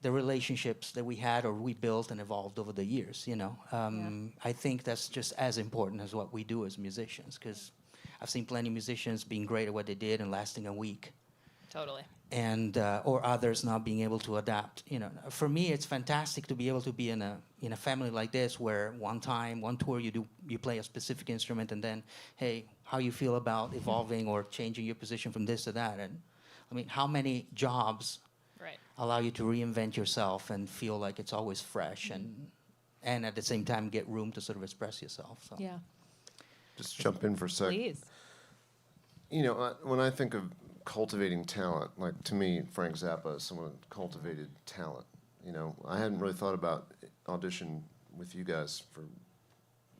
S9: the relationships that we had or we built and evolved over the years, I think that's just as important as what we do as musicians, because I've seen plenty of musicians being great at what they did and lasting a week.
S2: Totally.
S9: And or others not being able to adapt. For me, it's fantastic to be able to be in a family like this, where one tour you play a specific instrument, and then, hey, how you feel about evolving or changing your position from this to that? And I mean, how many jobs allow you to reinvent yourself and feel like it's always fresh, and at the same time get room to sort of express yourself? So.
S2: Yeah.
S3: Just jump in for a sec.
S2: Please.
S3: When I think of cultivating talent, like to me, Frank Zappa is someone who cultivated talent. I hadn't really thought about audition with you guys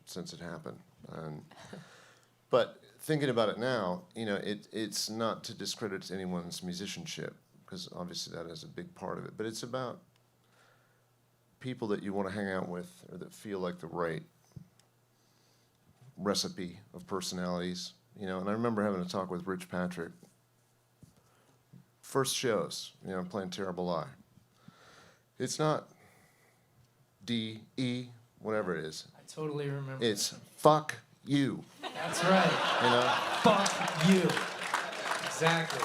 S3: since it happened. But thinking about it now, it's not to discredit anyone's musicianship, because obviously that is a big part of it. But it's about people that you want to hang out with, or that feel like the right recipe of personalities. And I remember having a talk with Rich Patrick. First shows, playing Terrible Lie. It's not D, E, whatever it is.
S5: I totally remember.
S3: It's fuck you.
S5: That's right. Fuck you. Exactly.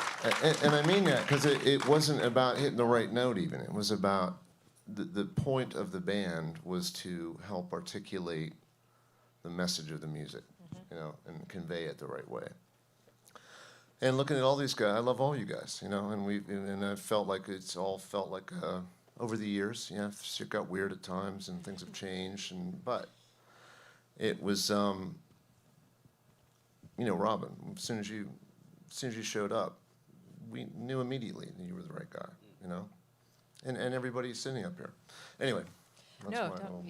S3: And I mean that because it wasn't about hitting the right note even. It was about the point of the band was to help articulate the message of the music, and convey it the right way. And looking at all these guys, I love all you guys, and I felt like over the years, shit got weird at times and things have changed, but it was, Robin, as soon as you showed up, we knew immediately that you were the right guy, and everybody sitting up here. Anyway, that's my little...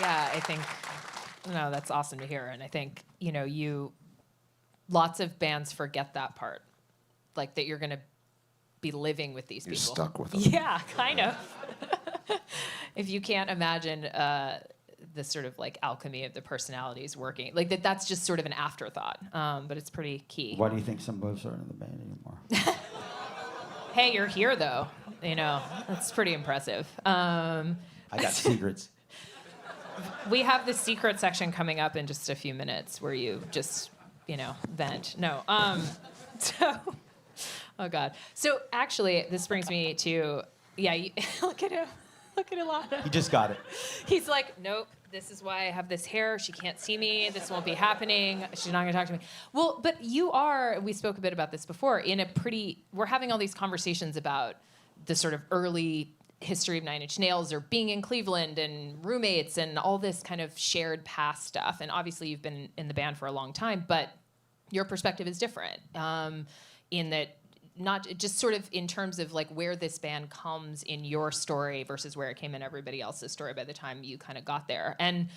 S2: Yeah, I think. No, that's awesome to hear. And I think, lots of bands forget that part. Like that you're going to be living with these people.
S3: You're stuck with them.
S2: Yeah, kind of. If you can't imagine the sort of like alchemy of the personalities working, like that's just sort of an afterthought. But it's pretty key.
S7: Why do you think some of us aren't in the band anymore?
S2: Hey, you're here though. That's pretty impressive.
S7: I got secrets.
S2: We have the secret section coming up in just a few minutes where you just, vent. No. Oh God. So actually, this brings me to, look at him. Look at Ilana.
S7: You just got it.
S2: He's like, nope, this is why I have this hair. She can't see me. This won't be happening. She's not going to talk to me. Well, but we spoke a bit about this before, we're having all these conversations about the sort of early history of Nine Inch Nails or being in Cleveland and roommates and all this kind of shared past stuff. And obviously you've been in the band for a long time, but your perspective is different in that not just sort of in terms of like where this band comes in your story versus where it came in everybody else's story by the time you kind of got there. And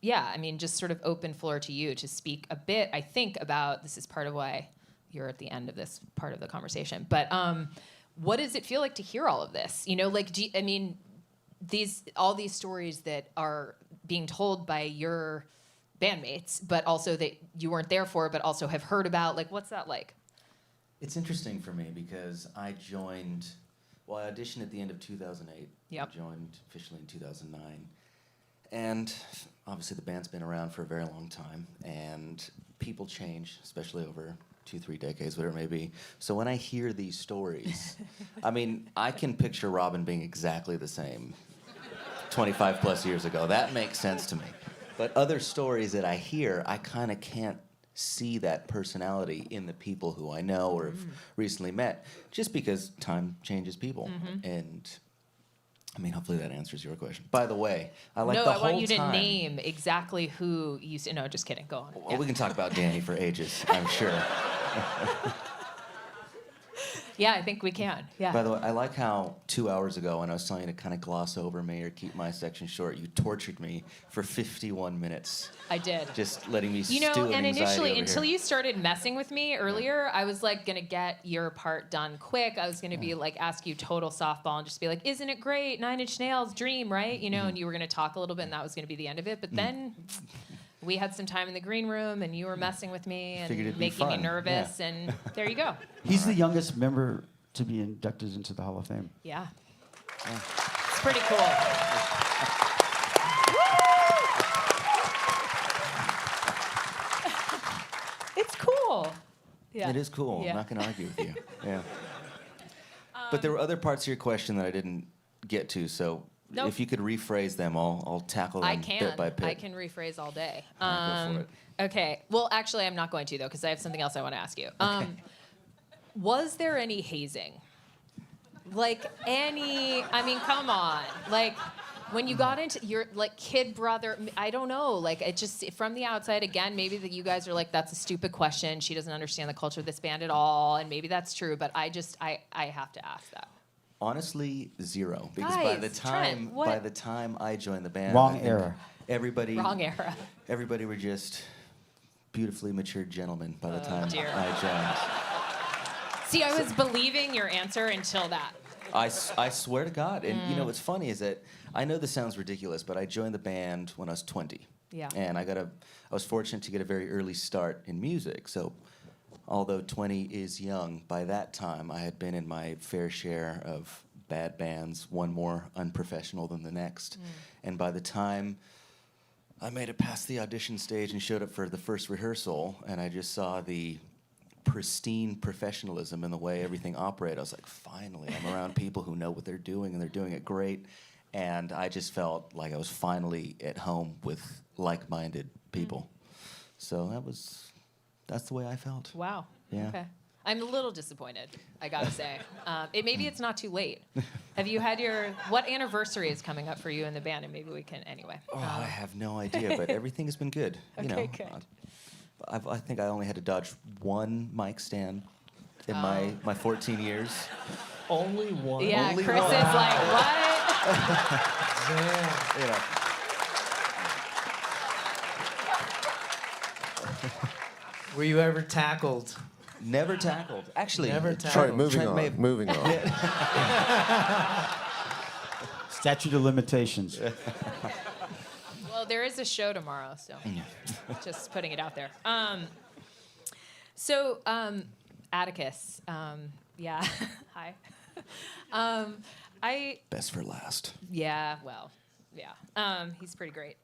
S2: yeah, I mean, just sort of open floor to you to speak a bit, I think, about, this is part of why you're at the end of this part of the conversation, but what does it feel like to hear all of this? You know, like, I mean, all these stories that are being told by your bandmates, but also that you weren't there for, but also have heard about, like, what's that like?
S10: It's interesting for me because I auditioned at the end of 2008.
S2: Yep.
S10: I joined officially in 2009. And obviously the band's been around for a very long time, and people change, especially over 2-3 decades, whatever it may be. So when I hear these stories, I mean, I can picture Robin being exactly the same 25 plus years ago. That makes sense to me. But other stories that I hear, I kind of can't see that personality in the people who I know or have recently met, just because time changes people. And I mean, hopefully that answers your question. By the way, I like the whole time.
S2: No, I want you to name exactly who you... No, just kidding. Go on.
S10: Well, we can talk about Danny for ages, I'm sure.
S2: Yeah, I think we can. Yeah.
S10: By the way, I like how 2 hours ago, when I was telling you to kind of gloss over me or keep my section short, you tortured me for 51 minutes.
S2: I did.
S10: Just letting me
S2: You
S10: stew
S2: know,
S10: in
S2: and
S10: anxiety
S2: initially,
S10: over
S2: until
S10: here.
S2: you started messing with me earlier, I was like gonna get your part done quick. I was gonna be like, ask you total softball and just be like, isn't it great? Nine Inch Nails, Dream, right? You know, and you were gonna talk a little bit and that was gonna be the end of it. But then we had some time in the green room and you were messing with me and
S10: Figured it'd be
S2: making me
S10: fun.
S2: nervous, and there you go.
S7: He's the youngest member to be inducted into the Hall of Fame.
S2: Yeah. It's pretty cool. It's cool. Yeah.
S10: It is cool.
S2: Yeah.
S10: I'm not going to argue with you. Yeah. But there were other parts of your question that I didn't get to, so
S2: Nope.
S10: if you could rephrase them, I'll tackle them
S2: I can.
S10: bit by bit.
S2: I can rephrase all day.
S10: Go for it.
S2: Okay. Well, actually, I'm not going to, though, because I have something else I want to ask you. Was there any hazing? Like any, I mean, come on. Like, when you got into your, like, kid brother, I don't know. Like, it just, from the outside, again, maybe that you guys are like, that's a stupid question. She doesn't understand the culture of this band at all. And maybe that's true, but I have to ask that.
S10: Honestly, zero. Because
S2: Guys, Trent, what?
S10: by the time I joined the band,
S7: Wrong
S10: I think
S7: era.
S10: Everybody,
S2: Wrong era.
S10: Everybody were just beautifully matured gentlemen by the time
S2: dear.
S10: I joined.
S2: See, I was believing your answer until that.
S10: I swear to God. And you know what's funny is that I know this sounds ridiculous, but I joined the band when I was 20.
S2: Yeah.
S10: And I was fortunate to get a very early start in music. So although 20 is young, by that time I had been in my fair share of bad bands, one more unprofessional than the next. And by the time I made it past the audition stage and showed up for the first rehearsal, and I just saw the pristine professionalism in the way everything operated, I was like, finally, I'm around people who know what they're doing, and they're doing it great. And I just felt like I was finally at home with like-minded people. So that's the way I felt.
S2: Wow.
S10: Yeah.
S2: Okay. I'm a little disappointed, I gotta say. Maybe it's not too late. Have you had what anniversary is coming up for you in the band? And maybe we can, anyway.
S10: Oh, I have no idea, but everything has been good. You know,
S2: good.
S10: I think I only had to dodge one mic stand in my 14 years.
S4: Only one.
S2: Yeah,
S10: Only
S2: Chris
S10: one.
S2: is like, what?
S10: You know.
S5: Were you ever tackled?
S10: Never tackled. Actually,
S5: Never
S10: Trent-
S3: All right, moving
S10: Trent
S3: on.
S10: may have-
S3: Moving on.
S7: Statute of limitations.
S2: Well, there is a show tomorrow, so just putting it out there. Atticus, yeah, hi.
S10: Best for last.
S2: Yeah, well, yeah, he's pretty great.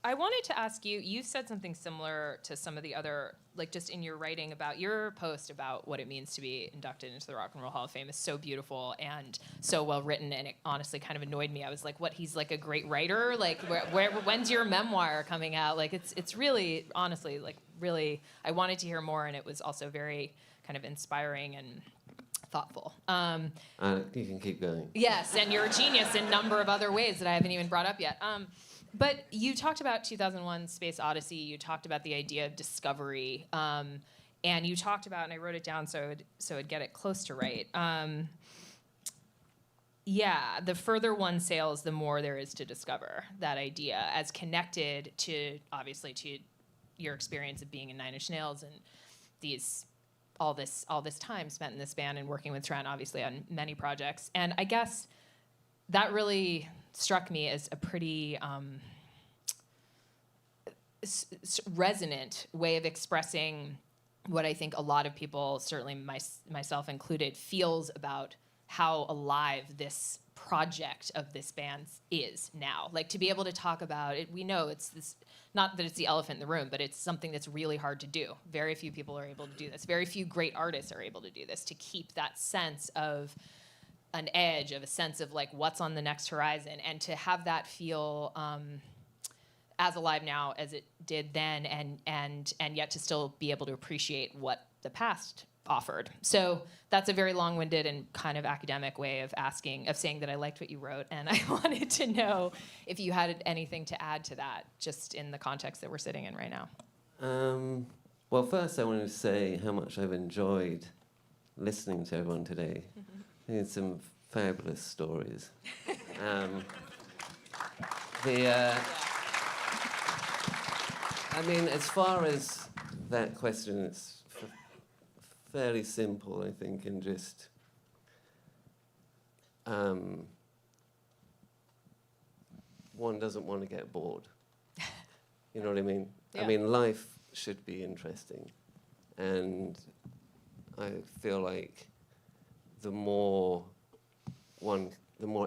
S2: I wanted to ask you, you said something similar to some of the other, like just in your writing about your post about what it means to be inducted into the Rock and Roll Hall of Fame is so beautiful and so well written, and it honestly kind of annoyed me. I was like, what, he's like a great writer? Like, when's your memoir coming out? Like, it's really, honestly, like really, I wanted to hear more, and it was also very kind of inspiring and thoughtful.
S11: You can keep going.
S2: Yes, and you're a genius in a number of other ways that I haven't even brought up yet. But you talked about 2001 Space Odyssey. You talked about the idea of discovery. And you talked about, and I wrote it down so I'd get it close to right. Yeah, the further one sails, the more there is to discover. That idea, as connected to, obviously, to your experience of being in Nine Inch Nails and all this time spent in this band and working with Trent, obviously, on many projects. And I guess that really struck me as a pretty resonant way of expressing what I think a lot of people, certainly myself included, feels about how alive this project of this band is now. Like, to be able to talk about it, we know it's this, not that it's the elephant in the room, but it's something that's really hard to do. Very few people are able to do this. Very few great artists are able to do this, to keep that sense of an edge, of a sense of like what's on the next horizon, and to have that feel as alive now as it did then, and yet to still be able to appreciate what the past offered. So that's a very long-winded and kind of academic way of saying that I liked what you wrote, and I wanted to know if you had anything to add to that, just in the context that we're sitting in right now.
S11: Well, first I wanted to say how much I've enjoyed listening to everyone today. I think it's some fabulous stories. I mean, as far as that question, it's fairly simple, I think, and just one doesn't want to get bored. You know what I mean?
S2: Yeah.
S11: I mean, life should be interesting, and I feel like the more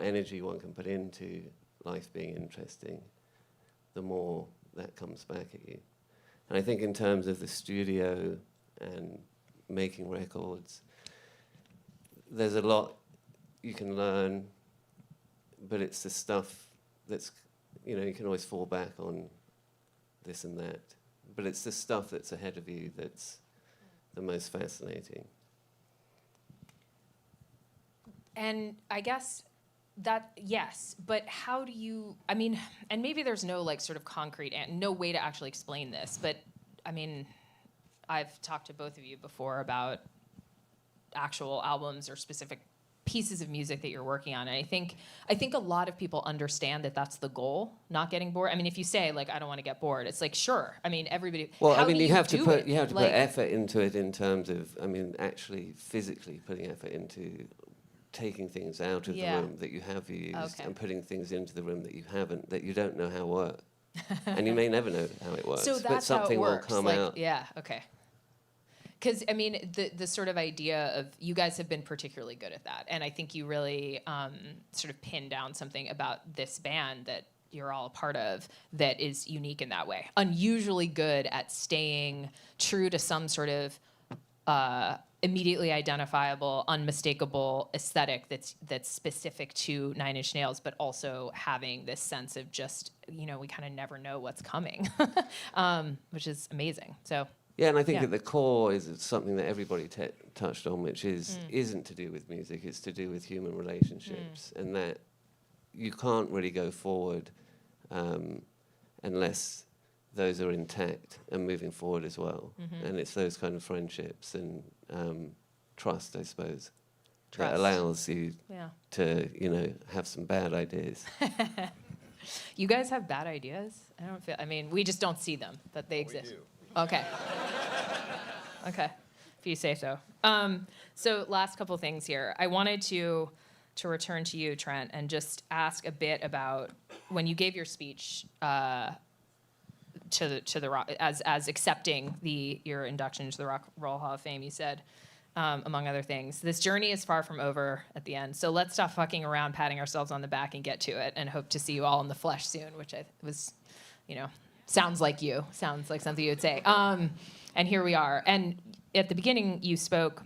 S11: energy one can put into life being interesting, the more that comes back at you. And I think in terms of the studio and making records, there's a lot you can learn, but it's the stuff that's, you can always fall back on this and that, but it's the stuff that's ahead of you that's the most fascinating.
S2: And I guess that, yes, but how do you, I mean, and maybe there's no like sort of concrete, no way to actually explain this, but I mean, I've talked to both of you before about actual albums or specific pieces of music that you're working on, and I think a lot of people understand that that's the goal, not getting bored. I mean, if you say like I don't want to get bored, it's like sure. I mean, everybody.
S11: Well,
S2: how
S11: I mean,
S2: do
S11: you have to put
S2: like,
S11: effort into it in terms of, I mean, actually physically putting effort into taking things out of the room that you have used and putting things into the room that you haven't, that you don't know how work. And you may never know how it works,
S2: so that's
S11: but something
S2: how it works.
S11: will come out.
S2: Yeah, okay. Because, I mean, the sort of idea of, you guys have been particularly good at that, and I think you really sort of pinned down something about this band that you're all a part of that is unique in that way. Unusually good at staying true to some sort of immediately identifiable, unmistakable aesthetic that's specific to Nine Inch Nails, but also having this sense of just, we kind of never know what's coming, which is amazing. So.
S11: Yeah, and I think at the core is something that everybody touched on, which isn't to do with music, it's to do with human relationships, and that you can't really go forward unless those are intact and moving forward as well. And it's those kind of friendships and trust, I suppose, that allows you to, have some bad ideas.
S2: You guys have bad ideas? I mean, we just don't see them, but they exist.
S3: We do.
S2: Okay. Okay, if you say so. So last couple things here. I wanted to return to you, Trent, and just ask a bit about when you gave your speech to the rock, as accepting your induction to the Rock and Roll Hall of Fame. You said, among other things, this journey is far from over at the end. So let's stop fucking around, patting ourselves on the back, and get to it. And hope to see you all in the flesh soon, which was, sounds like you. Sounds like something you would say. And here we are. And at the beginning, you spoke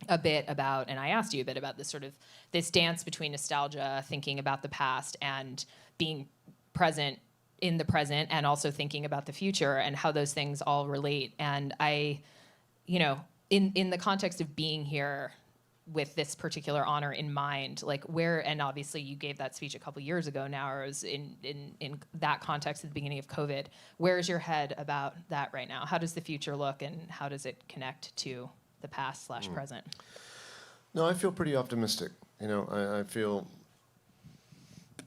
S2: a bit about, and I asked you a bit about this sort of this dance between nostalgia, thinking about the past, and being present in the present, and also thinking about the future, and how those things all relate. And I, in the context of being here with this particular honor in mind? Like where, and obviously you gave that speech a couple years ago now, or it was in that context at the beginning of COVID. Where's your head about that right now? How does the future look, and how does it connect to the past / present?
S3: No, I feel pretty optimistic. You know, I feel,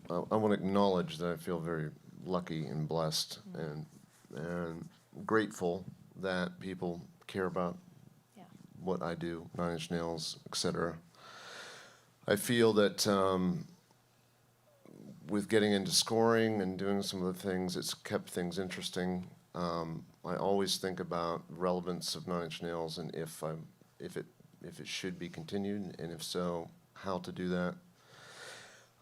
S3: I want to acknowledge that I feel very lucky and blessed and grateful that people care about what I do, Nine Inch Nails, etc. I feel that with getting into scoring and doing some of the things, it's kept things interesting. I always think about relevance of Nine Inch Nails and if it should be continued, and if so, how to do that.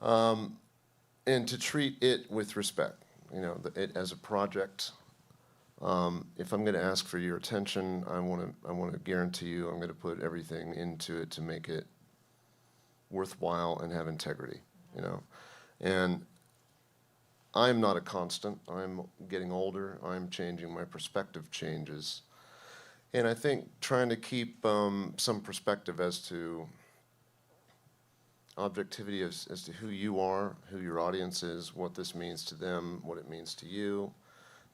S3: And to treat it with respect, you know, it as a project. If I'm going to ask for your attention, I want to guarantee you I'm going to put everything into it to make it worthwhile and have integrity, you know. And I'm not a constant. I'm getting older. I'm changing. My perspective changes. And I think trying to keep some perspective as to objectivity as to who you are, who your audience is, what this means to them, what it means to you.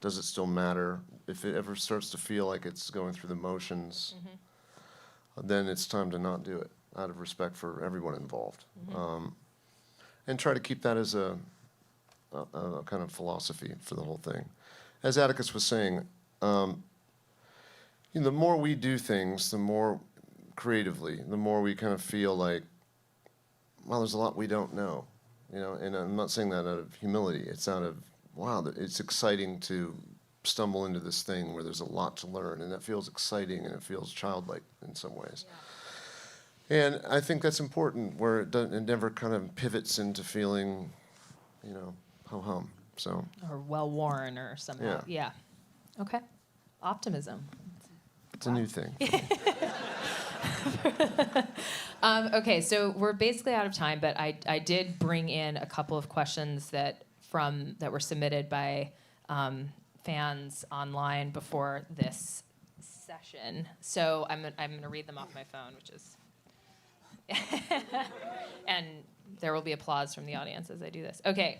S3: Does it still matter? If it ever starts to feel like it's going through the motions, then it's time to not do it, out of respect for everyone involved. And try to keep that as a kind of philosophy for the whole thing. As Atticus was saying, you know, the more we do things, the more creatively, the more we kind of feel like, well, there's a lot we don't know, you know. And I'm not saying that out of humility. It's out of, wow, it's exciting to stumble into this thing where there's a lot to learn, and that feels exciting and it feels childlike in some ways. And I think that's important, where it never kind of pivots into feeling, you know, ho-hum. So.
S2: Or well-worn or somehow. Yeah. Okay. Optimism.
S3: It's a new thing.
S2: Okay, so we're basically out of time, but I did bring in a couple of questions that were submitted by fans online before this session. So I'm going to read them off my phone, which is, and there will be applause from the audience as I do this. Okay.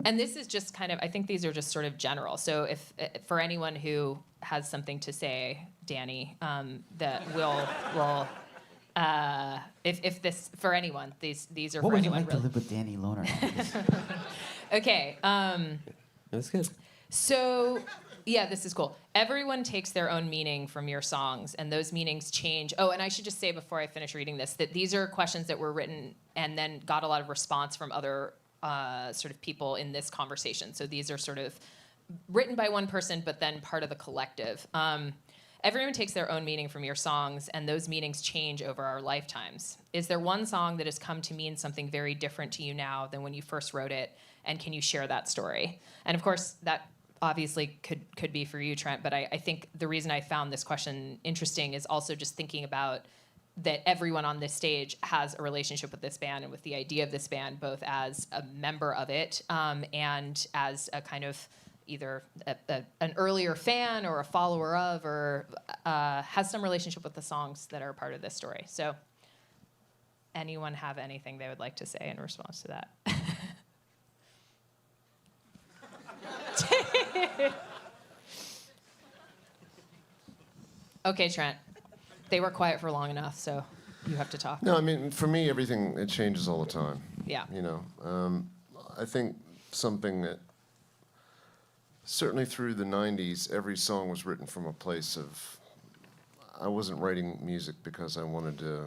S2: And this is just kind of, I think these are just sort of general. So if for anyone who has something to say, Danny, that will if this, for anyone, these are
S7: What
S2: for
S7: would you
S2: anyone.
S7: like to live with Danny Lohner?
S2: Okay.
S11: That's good.
S2: So, yeah, this is cool. Everyone takes their own meaning from your songs, and those meanings change. Oh, and I should just say before I finish reading this that these are questions that were written and then got a lot of response from other sort of people in this conversation. So these are sort of written by one person, but then part of the collective. Everyone takes their own meaning from your songs, and those meanings change over our lifetimes. Is there one song that has come to mean something very different to you now than when you first wrote it, and can you share that story? And of course, that obviously could be for you, Trent, but I think the reason I found this question interesting is also just thinking about that everyone on this stage has a relationship with this band and with the idea of this band, both as a member of it and as a kind of either an earlier fan or a follower of, or has some relationship with the songs that are part of this story. So anyone have anything they would like to say in response to that? Okay, Trent. They were quiet for long enough, so you have to talk.
S3: No, I mean, for me, everything, it changes all the time.
S2: Yeah.
S3: You know, I think something that certainly through the 90s, every song was written from a place of, I wasn't writing music because I wanted to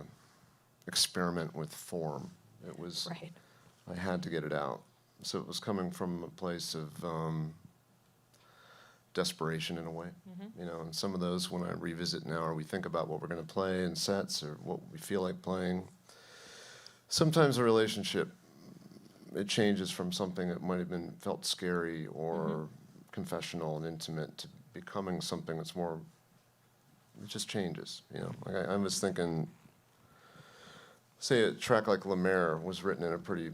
S3: experiment with form. It was,
S2: Right.
S3: I had to get it out. So it was coming from a place of desperation in a way. You know, and some of those, when I revisit now, or we think about what we're going to play in sets or what we feel like playing, sometimes a relationship, it changes from something that might have been felt scary or confessional and intimate to becoming something that's more, it just changes, you know. Like I was thinking, say a track like La Mer was written in a pretty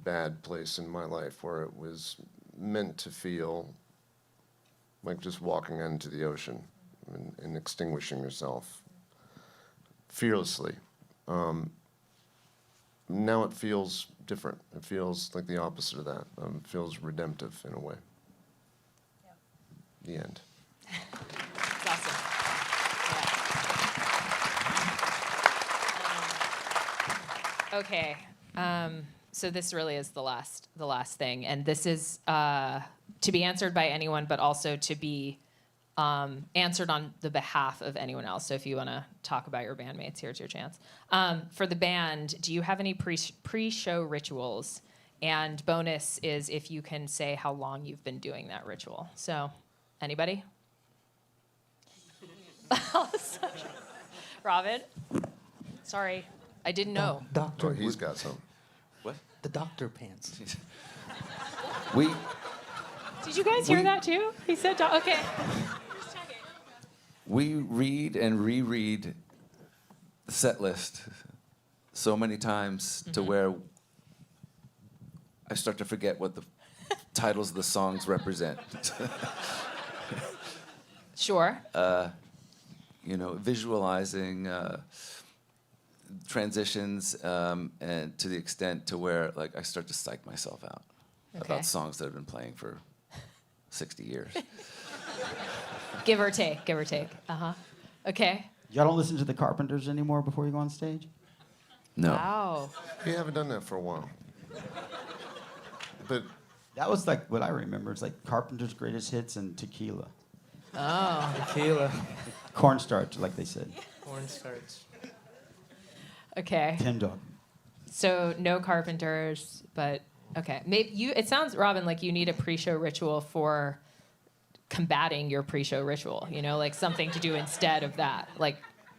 S3: bad place in my life where it was meant to feel like just walking into the ocean and extinguishing yourself fearlessly. Now it feels different. It feels like the opposite of that. It feels redemptive in a way. The end.
S2: That's awesome. Yeah. Okay. So this really is the last thing, and this is to be answered by anyone, but also to be answered on the behalf of anyone else. So if you want to talk about your bandmates, here's your chance. For the band, do you have any pre-show rituals? And bonus is if you can say how long you've been doing that ritual. So, anybody? Robin? Sorry, I didn't know.
S3: Oh, he's got some.
S6: What?
S9: The doctor pants.
S6: We
S2: Did you guys hear that too? He said, okay.
S6: we read and reread the set list so many times to where I start to forget what the titles of the songs represent.
S2: Sure.
S6: You know, visualizing transitions, and to the extent to where like I start to psych myself out about songs that have been playing for 60 years.
S2: Give or take. Okay.
S7: Y'all don't listen to the Carpenters anymore before you go on stage?
S6: No.
S2: Wow.
S3: We haven't done that for a while. But
S7: That was like what I remember. It's like Carpenter's Greatest Hits and Tequila.
S2: Oh.
S5: Tequila,
S7: Cornstarch, like they said.
S5: cornstarch.
S2: Okay.
S7: Ten Dog.
S2: So no Carpenters, but okay. Maybe you. It sounds, Robin, like you need a pre-show ritual for combating your pre-show ritual. You know, like something to do instead of that, like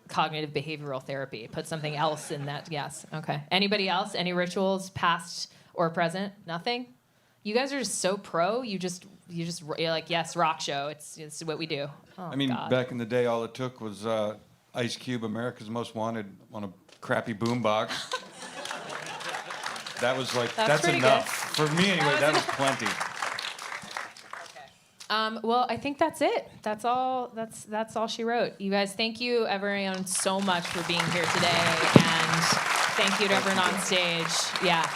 S2: cognitive behavioral therapy. Put something else in that. Yes. Okay. Anybody else? Any rituals, past or present? Nothing. You guys are just so pro. You're like, yes, rock show. It's what we do. Oh,
S8: I mean,
S2: God.
S8: back in the day, all it took was Ice Cube, America's Most Wanted, on a crappy boombox. That was like, that's
S2: pretty
S8: enough.
S2: good.
S8: For me, anyway, that was plenty.
S2: Well, I think that's it. That's all she wrote. You guys, thank you, everyone, so much for being here today, and thank you to everyone on stage. Yeah.